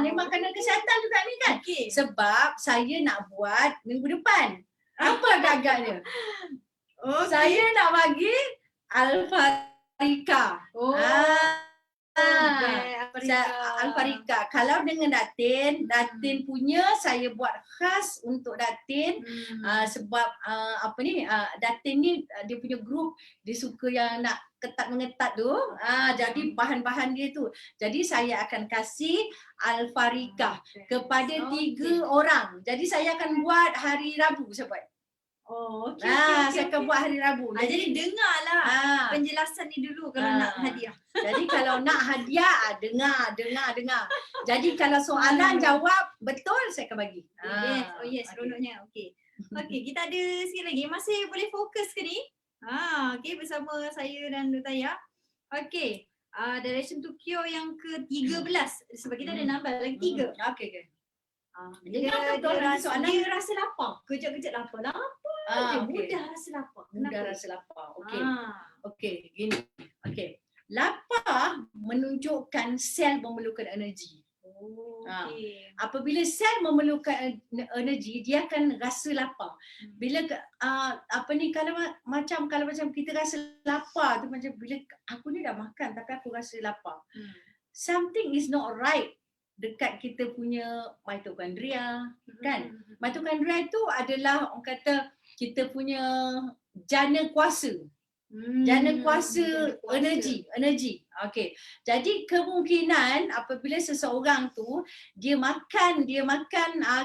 Ni makanan kesihatan juga ni kan. Okay. Sebab saya nak buat minggu depan. Apa agak-agaknya? Saya nak bagi Alfarika. Alfarika. Kalau dengan Datin punya saya buat khas untuk Datin. Sebab Datin ni dia punya grup, dia suka yang nak ketat-mengetat tu. Jadi bahan-bahan dia tu. Jadi saya akan kasih Alfarika kepada 3 orang. Jadi saya akan buat hari Rabu saya buat. Saya akan buat hari Rabu. Jadi dengarlah penjelasan ni dulu kalau nak hadiah. Jadi kalau nak hadiah, dengar. Jadi kalau soalan jawab betul, saya akan bagi. Yes, seronoknya. Okey, kita ada sikit lagi. Masih boleh fokus ke ni? Okey, bersama saya dan Nutaya. Okey, Direction to Cure yang ke-13. Sebab kita ada nambah lagi 3. Okey. Dia rasa lapar. Kejap-kejap lapar. Mudah rasa lapar. Mudah rasa lapar. Okey, gini. Okey. Lapar menunjukkan sel memerlukan energi. Apabila sel memerlukan energi, dia akan rasa lapar. Bila kalau macam kita rasa lapar tu, macam bila aku ni dah makan tapi aku rasa lapar. Something is not right dekat kita punya mitokondria, kan? Mitokondria tu adalah orang kata kita punya jana kuasa. Jana kuasa energi. Okey. Jadi kemungkinan apabila seseorang tu dia makan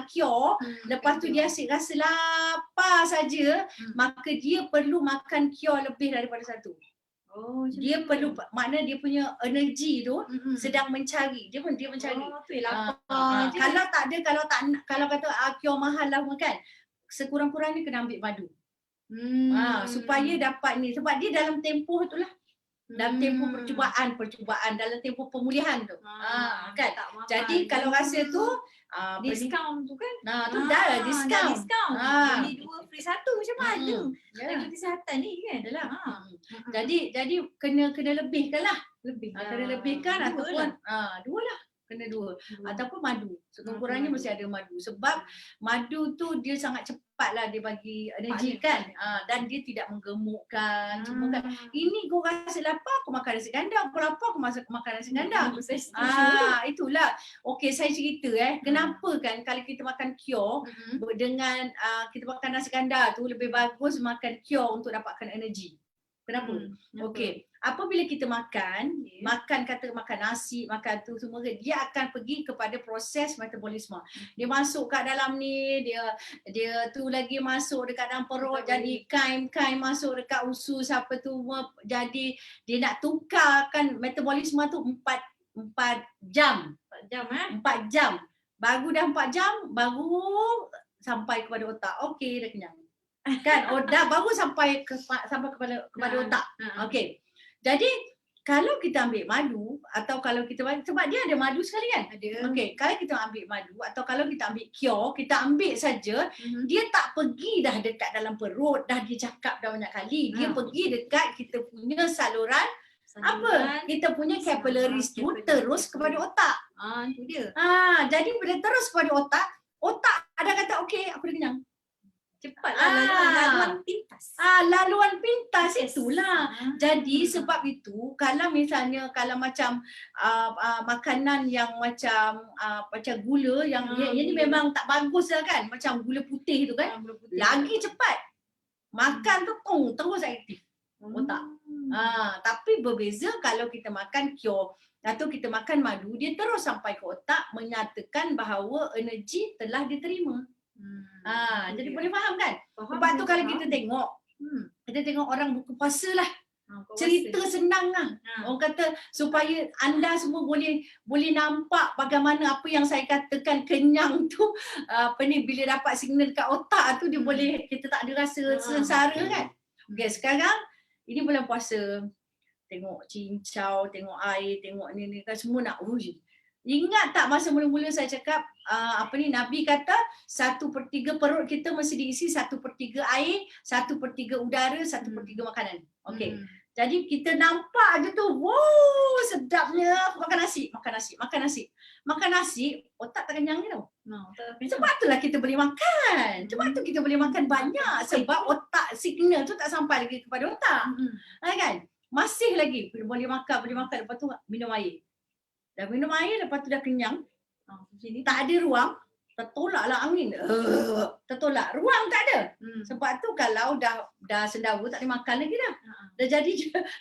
cure, lepas tu dia asyik rasa lapar saja, maka dia perlu makan cure lebih daripada satu. Dia perlu, makna dia punya energi tu sedang mencari. Dia mencari. Kalau tak ada, kalau kata cure mahal lah kan, sekurang-kurangnya kena ambil madu. Supaya dapat ni, sebab dia dalam tempoh tu lah. Dalam tempoh percubaan, dalam tempoh pemulihan tu. Kan? Jadi kalau rasa tu diskaun tu kan? Tu dah diskaun. Beli 2 free 1 macam mana? Lagi kesihatan ni kan? Jadi kena lebihkan lah. Kena lebihkan ataupun 2 lah. Kena 2 ataupun madu. Sekurang-kurangnya mesti ada madu. Sebab madu tu dia sangat cepat lah dia bagi energi kan. Dan dia tidak menggemukkan. Semua kan. Ini kau rasa lapar, aku makan nasi ganda. Aku lapar, aku makan nasi ganda. Itulah. Okey, saya cerita kenapa kan kalau kita makan cure dengan kita makan nasi ganda tu lebih bagus makan cure untuk dapatkan energi. Kenapa? Okey. Apabila kita makan nasi, makan tu semua, dia akan pergi kepada proses metabolisme. Dia masuk kat dalam ni, dia tu lagi masuk dekat dalam perut, jadi kain masuk dekat usus apa tu, jadi dia nak tukarkan metabolisme tu 4 jam. 4 jam. Baru dah 4 jam, baru sampai kepada otak. Okey, dah kenyang. Kan? Dah baru sampai kepada otak. Okey. Jadi kalau kita ambil madu atau kalau kita, sebab dia ada madu sekali kan? Ada. Okey, kalau kita ambil madu atau kalau kita ambil cure, kita ambil saja, dia tak pergi dah dekat dalam perut, dah dia cakap dah banyak kali. Dia pergi dekat kita punya saluran apa? Kita punya capillaries tu terus kepada otak. Itu dia. Jadi bila terus kepada otak, otak ada kata okey, aku dah kenyang. Cepatlah laluan pintas. Laluan pintas Yes. itulah. Jadi sebab itu kalau misalnya kalau macam makanan yang macam gula yang ini memang tak bagus lah kan, macam gula putih tu kan, lagi cepat makan tu terus aktif otak. Tapi berbeza kalau kita makan cure atau kita makan madu, dia terus sampai ke otak menyatakan bahawa energi telah diterima. Jadi boleh faham kan? Sebab tu kalau kita tengok orang buku puasa lah, cerita senang lah. Orang kata supaya anda semua boleh nampak bagaimana apa yang saya katakan kenyang tu, bila dapat signal kat otak tu dia boleh, kita tak ada rasa sengsara kan. Okay, sekarang ini bulan puasa, tengok cincau, tengok air, tengok ni kan semua nak Ingat tak masa mula-mula saya cakap Nabi kata 1/3 perut kita mesti diisi 1/3 air, 1/3 udara, 1/3 makanan. Okey. Jadi kita nampak je tu, wow, sedapnya makan nasi. Makan nasi, otak tak kenyang ni tau. Sebab itulah kita boleh makan. Sebab tu kita boleh makan banyak sebab otak signal tu tak sampai lagi kepada otak. Kan? Masih lagi boleh makan, lepas tu minum air. Dah minum air, lepas tu dah kenyang, tak ada ruang, tertolaklah angin. Tertolak. Ruang tak ada. Sebab tu kalau dah sendawa tak boleh makan lagi dah.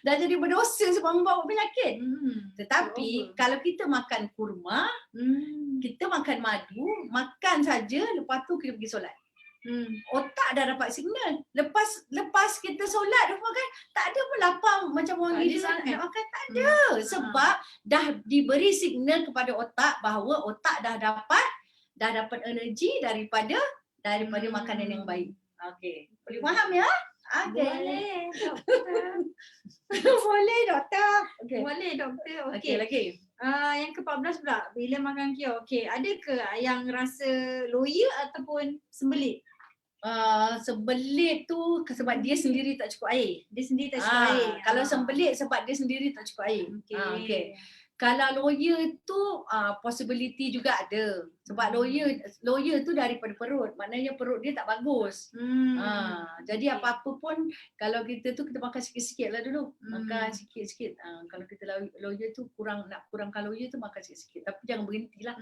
Dah jadi berdosa sebab membawa penyakit. Tetapi kalau kita makan kurma, kita makan madu, makan saja, lepas tu kita pergi solat. Otak dah dapat signal. Lepas kita solat rumah kan, tak ada pun lapang macam orang gila nak makan, tak ada. Sebab dah diberi signal kepada otak bahawa otak dah dapat energi daripada makanan yang baik. Okey. Boleh faham ya? Boleh, Boleh doktor. Okey. Boleh doktor. Okey lagi. Yang ke-14 pula, bila makan cure. Okey, ada ke yang rasa loya ataupun sembelit? Sembelit tu sebab dia sendiri tak cukup air. Dia sendiri tak cukup air. Kalau sembelit sebab dia sendiri tak cukup air. Okey. Kalau loya tu possibility juga ada. Sebab loya tu daripada perut. Maknanya perut dia tak bagus. Jadi apa-apa pun kalau kita makan sikit-sikit lah dulu. Makan sikit-sikit. Kalau kita loya tu nak kurangkan loya tu makan sikit-sikit. Tapi jangan berhentilah.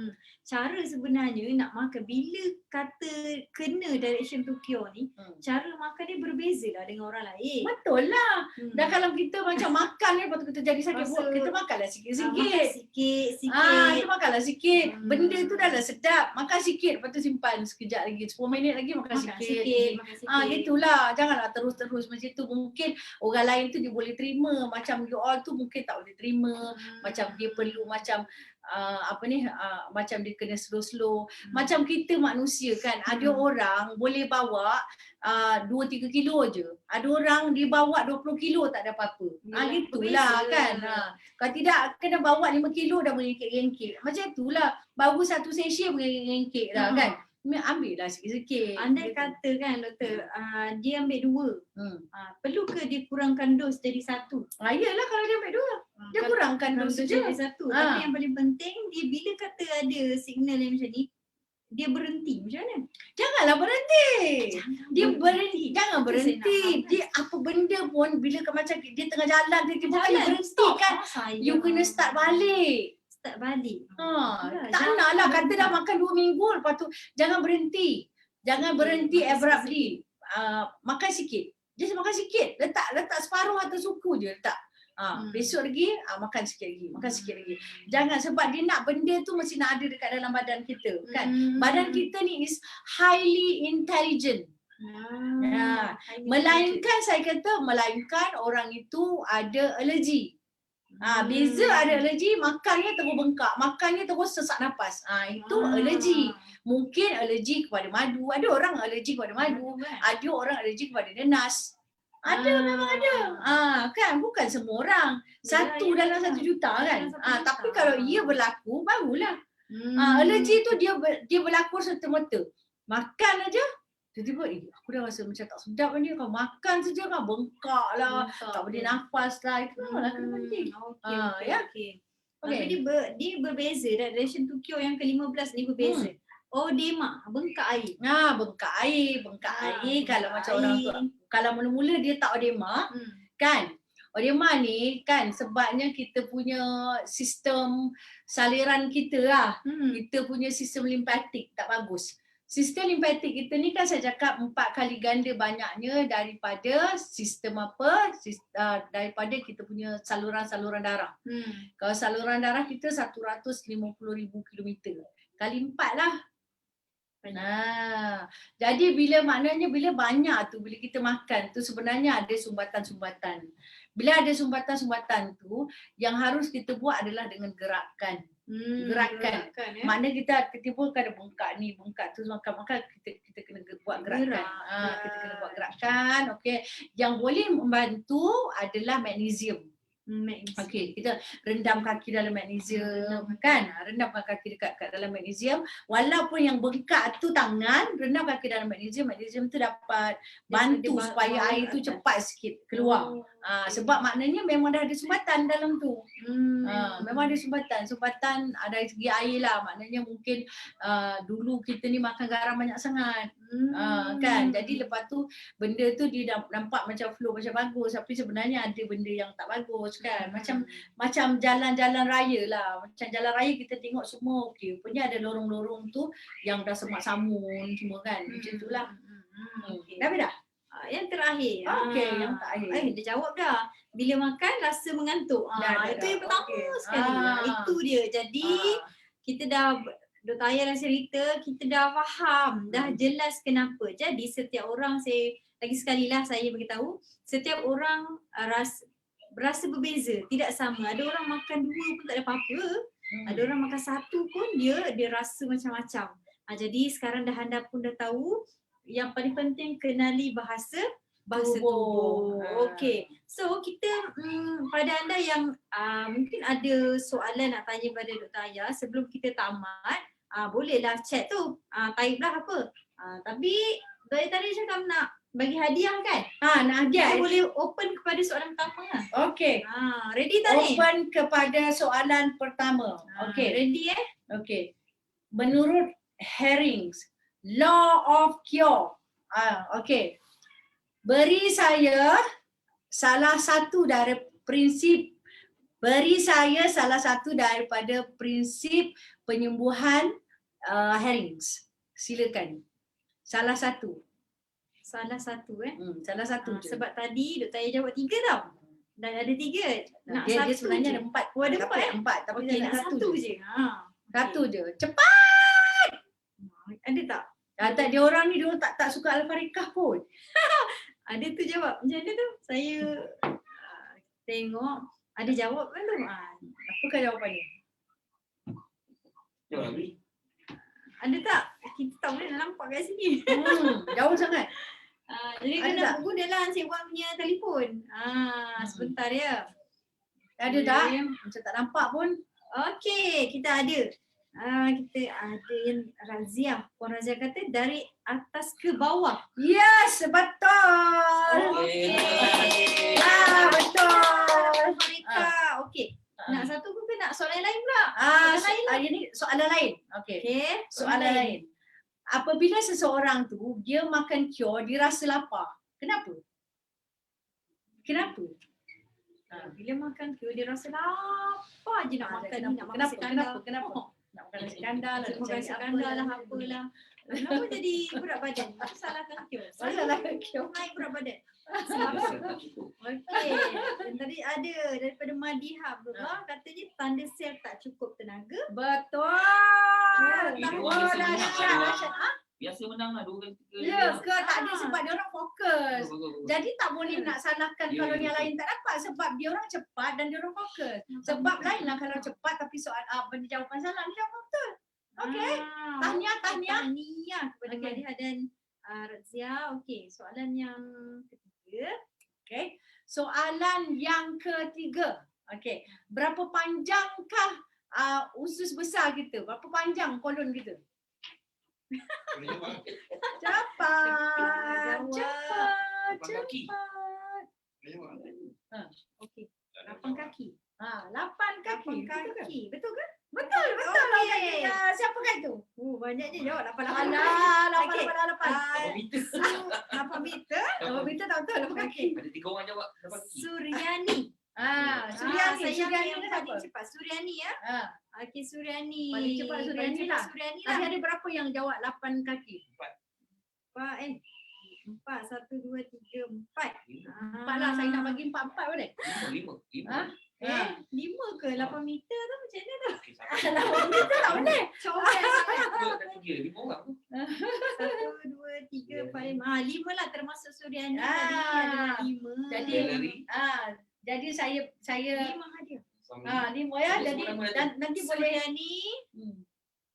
Cara sebenarnya nak makan, bila kata kena direction to cure ni, cara makan dia berbeza lah dengan orang lain. Betul lah. Dan kalau kita macam makan ni, lepas tu kita jadi sakit perut, kita makanlah sikit-sikit. Sikit. Kita makanlah sikit. Benda tu dah lah sedap. Makan sikit, lepas tu simpan sekejap lagi. 10 minit lagi makan sikit. Gitulah. Janganlah terus-terus macam tu. Mungkin orang lain tu dia boleh terima. Macam you all tu mungkin tak boleh terima. Macam dia perlu macam macam dia kena slow-slow. Macam kita manusia kan, ada orang boleh bawa 2-3 kilo je. Ada orang dia bawa 20 kilo tak ada apa-apa. Gitulah kan. Kalau tidak kena bawa 5 kilo dah mengengkek-engkek. Macam itulah. Baru satu sesi mengengkek dah kan. Ambil lah sikit-sikit. Andai kata kan doktor, dia ambil 2. Perlu ke dia kurangkan dos jadi 1? Yalah kalau dia ambil 2. Dia kurangkan dos je. Jadi 1. Tapi yang paling penting, dia bila kata ada signal yang macam ni, dia berhenti. Macam mana? Janganlah berhenti. Jangan berhenti. Dia apa benda pun bila macam dia tengah jalan dia berhenti kan. You kena start balik. Tak nak lah kata dah makan 2 minggu, lepas tu jangan berhenti. Jangan berhenti abruptly. Makan sikit. Just makan sikit. Letak separuh atau suku je letak. Besok lagi makan sikit lagi. Jangan, sebab dia nak benda tu mesti nak ada dekat dalam badan kita kan. Badan kita ni is highly intelligent. Melainkan orang itu ada alergi. Beza ada alergi, makannya terus bengkak, makannya terus sesak nafas. Itu alergi. Mungkin alergi kepada madu. Ada orang alergi kepada madu, ada orang alergi kepada nanas. Ada, memang ada. Kan bukan semua orang. Satu dalam 1 juta kan. Tapi kalau ia berlaku barulah. Alergi tu dia berlaku serta-merta. Makan aja tiba-tiba aku dah rasa macam tak sedap ni, kau makan saja kan bengkak lah, tak boleh nafas lah, itu lah kena penting. Okey. Tapi dia berbeza relation to cure yang ke-15 ni berbeza. Odema, bengkak air. Bengkak air kalau macam orang tu. Kalau mula-mula dia tak odema, kan? Odema ni kan sebabnya kita punya sistem saliran kita lah. Kita punya sistem limpatik tak bagus. Sistem limpatik kita ni kan saya cakap 4 kali ganda banyaknya daripada sistem daripada kita punya saluran-saluran darah. Kalau saluran darah kita 150,000 kilometer. Kali 4 lah. Jadi bila banyak tu, bila kita makan tu sebenarnya ada sumbatan-sumbatan. Bila ada sumbatan-sumbatan tu, yang harus kita buat adalah dengan gerakan. Gerakan. Maknanya kita tiba-tiba ada bengkak ni, bengkak tu makan kita kena buat gerakan. Kita kena buat gerakan, okey. Yang boleh membantu adalah magnesium. Okey, kita rendam kaki dalam magnesium kan? Rendamkan kaki dekat dalam magnesium. Walaupun yang bengkak tu tangan, rendam kaki dalam magnesium. Magnesium tu dapat bantu supaya air tu cepat sikit keluar. Sebab maknanya memang dah ada sumbatan dalam tu. Memang ada sumbatan dari segi air lah. Maknanya mungkin dulu kita ni makan garam banyak sangat. Kan? Jadi lepas tu benda tu dia nampak macam flow macam bagus, tapi sebenarnya ada benda yang tak bagus kan. Macam jalan-jalan raya lah. Macam jalan raya kita tengok semua okey. Rupanya ada lorong-lorong tu yang dah semak samun semua kan. Macam itulah. Dah dah? Yang terakhir. Okey, yang terakhir. Dia jawab dah. Bila makan rasa mengantuk. Itu yang pertama sekali. Itu dia. Jadi kita dah Dr. Aya dah cerita, kita dah faham, dah jelas kenapa. Jadi setiap orang, lagi sekali lah saya beritahu, setiap orang berasa berbeza, tidak sama. Ada orang makan 2 pun tak ada apa-apa. Ada orang makan 1 pun dia rasa macam-macam. Jadi sekarang anda pun dah tahu, yang paling penting kenali bahasa tubuh. Okey. So kita pada anda yang mungkin ada soalan nak tanya pada Dr. Aya sebelum kita tamat, bolehlah chat tu. Type lah apa. Tapi dari tadi cakap nak bagi hadiah kan? Nak hadiah. Kita boleh open kepada soalan pertama lah. Okey. Ready tak ni? Open kepada soalan pertama. Okey. Ready Okey. Menurut Herings, law of cure. Okey. Beri saya salah satu daripada prinsip penyembuhan Herings. Silakan. Salah satu. Salah satu Salah satu je. Sebab tadi Dr. Aya jawab 3 tau. Dan ada 3. Nak dia satu sebenarnya je. ada 4. Ada 4 tapi okey, dia nak satu je. Satu je. Cepat. Ada tak? Tak, dia orang ni dia orang tak suka Al-Farikah pun. Ada tu jawab. Macam mana tu? Saya tengok ada jawab kan tu. Apakah jawapannya? Ada tak? Kita tak boleh nak nampak kat sini. Jauh sangat. Jadi kena gunalah Encik Wan punya telefon. Sebentar ya. Ada tak? Macam tak nampak pun. Okey, kita ada. Kita ada yang Razia. Puan Razia kata dari atas ke bawah. Yes, betul. Okey. Betul. Mereka. Okey. Nak satu ke nak soalan lain pula? Ini soalan lain. Okey. Soalan lain. Apabila seseorang tu dia makan cure, dia rasa lapar. Kenapa? Bila makan cure dia rasa lapar je nak makan ni, nak makan nasi kandar. Kenapa? Nak makan nasi kandar lah, nak makan nasi kandar lah, apalah. Kenapa jadi berat badan? Salahkan cure. Salahkan cure. Naik berat badan. Okey. Dan tadi ada daripada Madihab tu katanya tanda sel tak cukup tenaga. Betul. Dahsyat. Biasa menang lah 2 kali 3 kali. Ya ke tak ada sebab dia orang fokus. Jadi tak boleh nak salahkan kalau yang lain tak dapat sebab dia orang cepat dan dia orang fokus. Sebab lainlah kalau cepat tapi soal benda jawapan salah dia jawab betul. Okey. Tahniah kepada Madihab dan Razia. Okey, soalan yang ketiga. Okey. Soalan yang ketiga. Okey. Berapa panjangkah usus besar kita? Berapa panjang kolon kita? Cepat. Cepat. Kaki. Cepat. Okey. 8 kaki. 8 8 kaki. Betul ke? kaki. Betul ke? Betul. Okey. Siapa kan tu? Banyaknya jawab 8 Alah, Okey. 8. 8 meter. 8 meter. 8 meter tak betul, 8 kaki. Ada 3 orang jawab 8 kaki. Suryani. Suryani. Saya Suryani yang ni paling siapa? cepat. Suryani ya. Okey, Suryani. Paling cepat Suryani lah. Suryani Tadi lah. ada berapa yang jawab 8 kaki? 4 1 2 3 4. 4 lah, saya nak bagi 4 boleh? 5. 5 ke 8 meter tu macam mana tu? Okey, satu. 8 meter tak boleh. Comel sangat. Dah 3, 5 orang tu. 1 2 3 4 5. 5 lah termasuk Suryani Ah. tadi ada 5. Jadi jadi saya 5 hadiah. 5 ya. Jadi dan nanti boleh Suryani,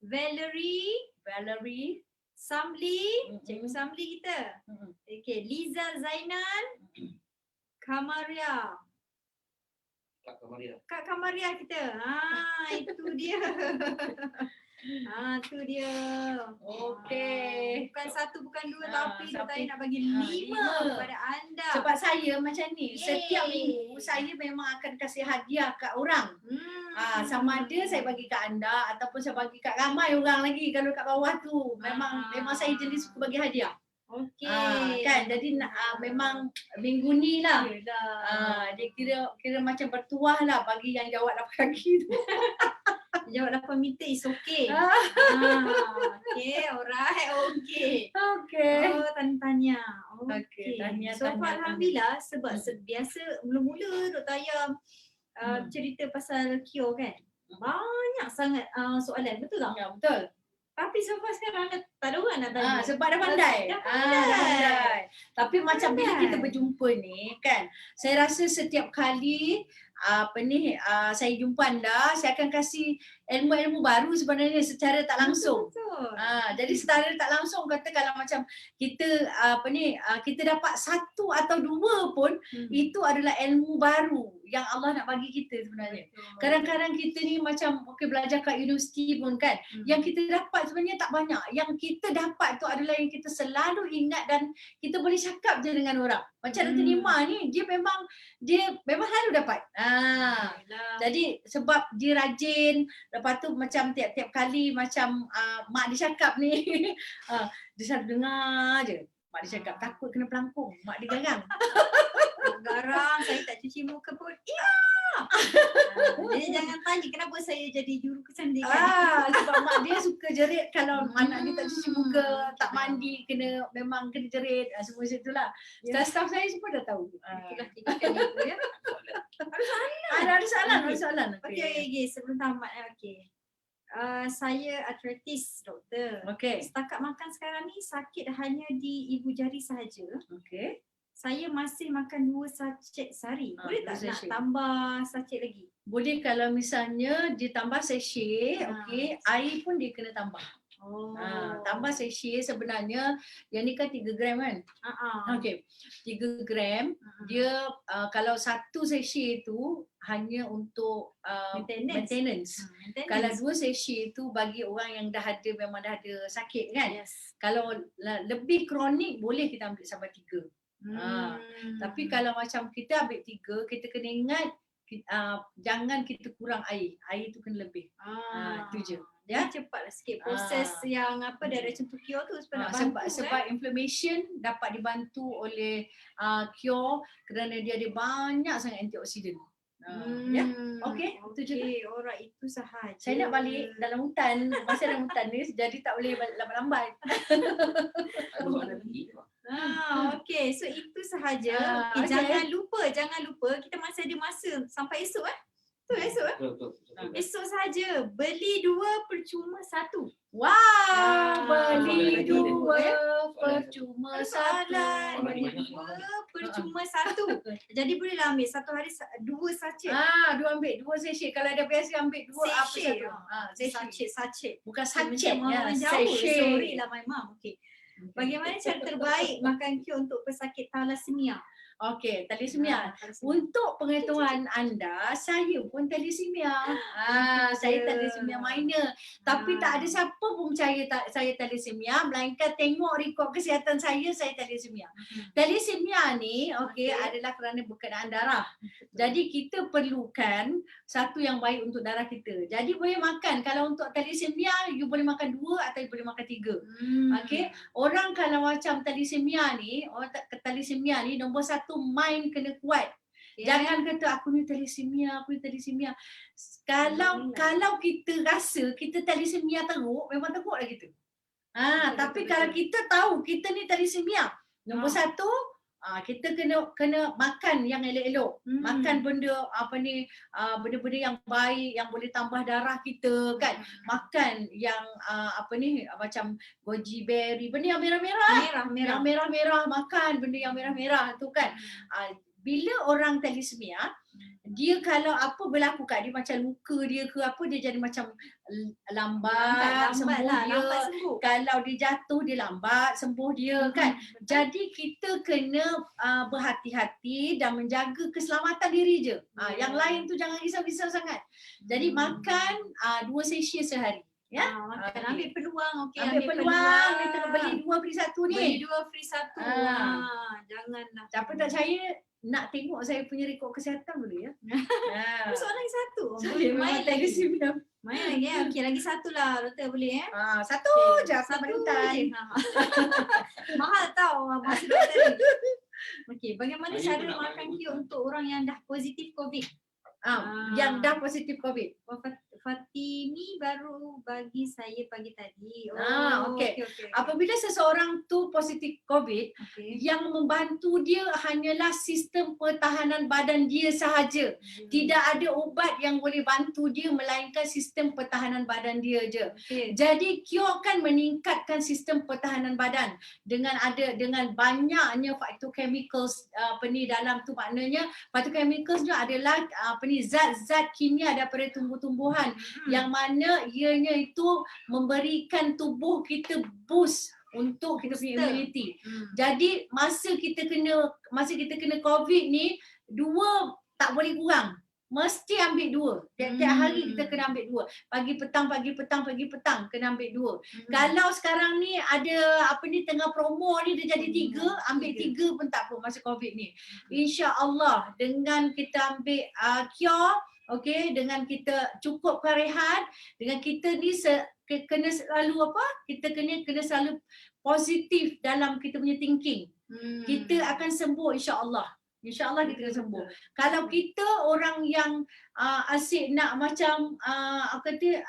Valerie, Samli, Cikgu Samli kita. Okey, Liza Zainan, Kamaria. Kak Maria. Kak Kamaria kita. Itu dia. Tu dia. Okey. Bukan 1 bukan 2 tapi tapi- saya nak bagi 5 5. kepada anda. Sebab saya macam ni, Yeay. setiap minggu saya memang akan kasih hadiah kat orang. Sama ada saya bagi kat anda ataupun saya bagi kat ramai orang lagi kalau kat bawah tu. Memang saya jenis suka bagi hadiah. Okey. Kan jadi memang minggu ni lah. Dia kira macam bertuah lah bagi yang jawab 8 kaki tu. Jawab 8 meter is okay. Okay, alright, okay. Okey. Tanya. Okey, tanya, So far tanya. alhamdulillah sebab biasa mula-mula Dr. Ayam cerita pasal Kyo kan. Banyak sangat soalan, betul tak? Ya, betul. Tapi so far sekarang tak ada orang nak tanya. Sebab dah pandai. Dah Dah pandai. Tapi macam bila Pandai. kita berjumpa ni kan, saya rasa setiap kali saya jumpa anda, saya akan kasih ilmu-ilmu baru sebenarnya secara tak langsung. Betul. Jadi secara tak langsung kata kalau macam kita kita dapat 1 atau 2 pun itu adalah ilmu baru yang Allah nak bagi kita sebenarnya. Kadang-kadang kita ni macam belajar kat universiti pun kan, yang kita dapat sebenarnya tak banyak. Yang kita dapat tu adalah yang kita selalu ingat dan kita boleh cakap je dengan orang. Macam Dr. Nima ni, dia memang selalu dapat. Jadi sebab dia rajin, lepas tu macam tiap-tiap kali macam mak dia cakap ni, dia selalu dengar je. Mak dia cakap takut kena pelangkung, mak dia garang. Garang, saya tak cuci muka pun. Ya. Jadi jangan tanya kenapa saya jadi juru kecantikan. Sebab mak dia suka jerit kalau anak dia tak cuci muka, tak mandi, memang kena jerit. Semua situ lah. Staff saya semua dah tahu. Itulah 3 kali itu ya. Ada soalan. Okey, sebelum tamat okey. Saya arthritis doktor. Okey. Setakat makan sekarang ni sakit hanya di ibu jari sahaja. Okey. Saya masih makan 2 sachet sehari. Boleh tak 2 nak sachet. tambah sachet lagi? Boleh kalau misalnya dia tambah sachet, okey, air pun dia kena tambah. Tambah sachet sebenarnya yang ni kan 3 gram kan? Okey. 3 gram dia kalau 1 sachet tu hanya untuk maintenance. Kalau 2 sachet tu bagi orang yang memang dah ada sakit kan? Yes. Kalau lebih kronik boleh kita ambil sampai 3. Tapi kalau macam kita ambil 3, kita kena ingat jangan kita kurang air. Air tu kena lebih. Itu je. Ya, cepatlah sikit proses yang direction to cure tu sebab nak bantu sebab inflammation dapat dibantu oleh cure kerana dia ada banyak sangat antioksidan. Ya. Okey, itu je. Alright, itu sahaja. Saya nak balik dalam hutan, masih dalam hutan ni jadi tak boleh balik lambat-lambat. Ada soalan lagi. Okey, so itu sahaja. Okay. Jangan lupa kita masih ada masa sampai esok esok Betul. Esok saja beli 2 percuma 1. Wow, beli soalan 2 percuma 1. Beli 2 percuma 1. Jadi bolehlah ambil satu hari 2 sachet. 2 ambil 2 sachet. Kalau ada biasa ambil 2 apa Sachet. satu. Sachet. Bukan sachet ya, Orang Jawa. sachet. Sorry lah my mom. Okey. Bagaimana cara terbaik makan Q untuk pesakit thalassemia? Okey, talisemia. Untuk pengetahuan anda, saya pun talisemia. Saya talisemia minor. Tapi tak ada siapa pun percaya saya talisemia melainkan tengok rekod kesihatan saya talisemia. Talisemia ni adalah kerana berkenaan darah. Jadi kita perlukan satu yang baik untuk darah kita. Jadi boleh makan. Kalau untuk talisemia, you boleh makan 2 atau you boleh makan 3. Okey. Orang kalau macam talisemia ni, nombor 1 mind kena kuat. Jangan kata aku ni talisemia. Kalau kita rasa kita talisemia teruk, memang teruk lah kita. Tapi kalau kita tahu kita ni talisemia, nombor 1 kita kena makan yang elok-elok. Makan benda benda-benda yang baik yang boleh tambah darah kita kan. Makan yang macam goji berry, benda yang merah-merah. Yang merah-merah, makan benda yang merah-merah tu kan. Bila orang talisemia, dia kalau apa berlaku kat dia macam luka dia ke apa, dia jadi macam lambat sembuh dia. Kalau dia jatuh dia lambat sembuh dia kan. Jadi kita kena berhati-hati dan menjaga keselamatan diri je. Yang lain tu jangan risau-risau sangat. Jadi makan 2 sesi sehari. Ya, makan ambil peluang. Ambil peluang. Dia tengah beli 2 beli 1 ni. Beli 2 free 1. Janganlah. Siapa tak percaya nak tengok saya punya rekod kesihatan boleh ya. Soalan lagi 1. Saya main talisemia. Main lagi ya. Okey, lagi 1 lah doktor boleh 1 je apa hutan. Mahal tau masa doktor ni. Okey, bagaimana cara makan Q untuk orang yang dah positif COVID? Yang dah positif COVID. Fatimi baru bagi saya pagi tadi. Okey. Apabila seseorang tu positif COVID, yang membantu dia hanyalah sistem pertahanan badan dia sahaja. Tidak ada ubat yang boleh bantu dia melainkan sistem pertahanan badan dia je. Jadi cure kan meningkatkan sistem pertahanan badan dengan banyaknya phytochemicals dalam tu, maknanya phytochemicalsnya adalah zat-zat kimia daripada tumbuh-tumbuhan yang mana ianya itu memberikan tubuh kita boost untuk kita punya immunity. Jadi masa kita kena COVID ni 2 tak boleh kurang. Mesti ambil 2. Tiap-tiap hari kita kena ambil 2. Pagi petang kena ambil 2. Kalau sekarang ni ada tengah promo ni dia jadi 3, ambil 3 pun tak apa masa COVID ni. InsyaAllah dengan kita ambil cure, dengan kita cukupkan rehat, dengan kita ni kena selalu kita kena selalu positif dalam kita punya thinking. Kita akan sembuh insya-Allah. InsyaAllah kita akan sembuh. Kalau kita orang yang asyik nak macam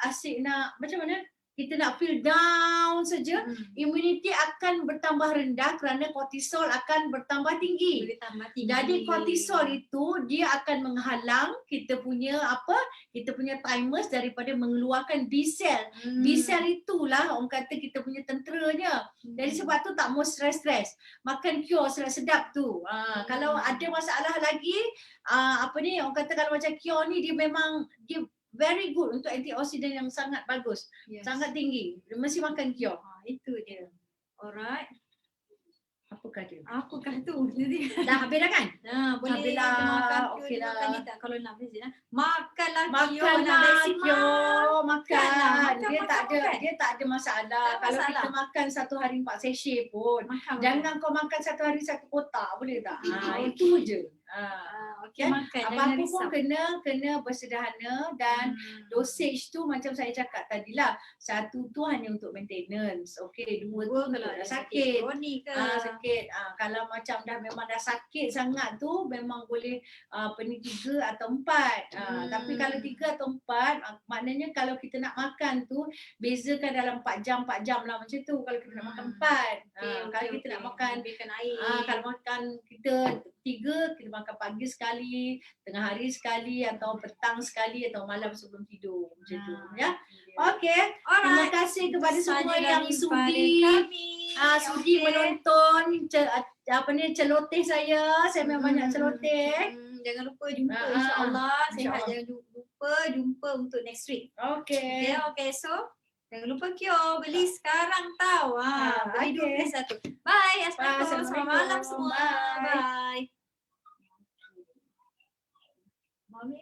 asyik nak macam mana? Kita nak feel down saja, immunity akan bertambah rendah kerana kortisol akan bertambah tinggi. Jadi kortisol itu dia akan menghalang kita punya thymus daripada mengeluarkan B cell. B cell itulah orang kata kita punya tenteranya. Jadi sebab tu tak mau stres-stres. Makan cure sedap-sedap tu. Kalau ada masalah lagi orang kata kalau macam cure ni dia memang very good untuk antioksidan yang sangat bagus. Sangat tinggi. Mesti makan cure. Itu dia. Alright. Apakah dia? Apakah tu? Dah habis dah kan? Boleh Habislah. makan Okey lah. kali tak kalau nak vaksin. Makanlah Makanlah cure, makan. Makan. Dia tak ada masalah. Kalau kita makan 1 hari 4 sachet pun. Jangan kau makan 1 hari 1 kotak, boleh tak? Itu je. Makan. Apa-apa pun kena bersederhana dan dosage tu macam saya cakap tadilah. 1 tu hanya untuk maintenance. 2 tu kalau dah sakit. Sakit. Kalau macam memang dah sakit sangat tu memang boleh 3 atau 4. Tapi kalau 3 atau 4 maknanya kalau kita nak makan tu bezakan dalam 4 jam lah macam tu. Kalau kita nak makan 4. Kalau kita nak makan kalau makan kita 3, kita makan pagi sekali, tengah hari sekali atau petang sekali atau malam sebelum tidur macam tu ya. Okey. Terima kasih kepada semua yang sudi menonton celoteh saya. Saya memang banyak celoteh. Jangan lupa jumpa insya-Allah. Sihat, jangan lupa jumpa untuk next week. Okey. So jangan lupa cure, beli sekarang tau. Beli 2 beli 1. Bye. Assalamualaikum. Selamat malam semua. Bye. Mami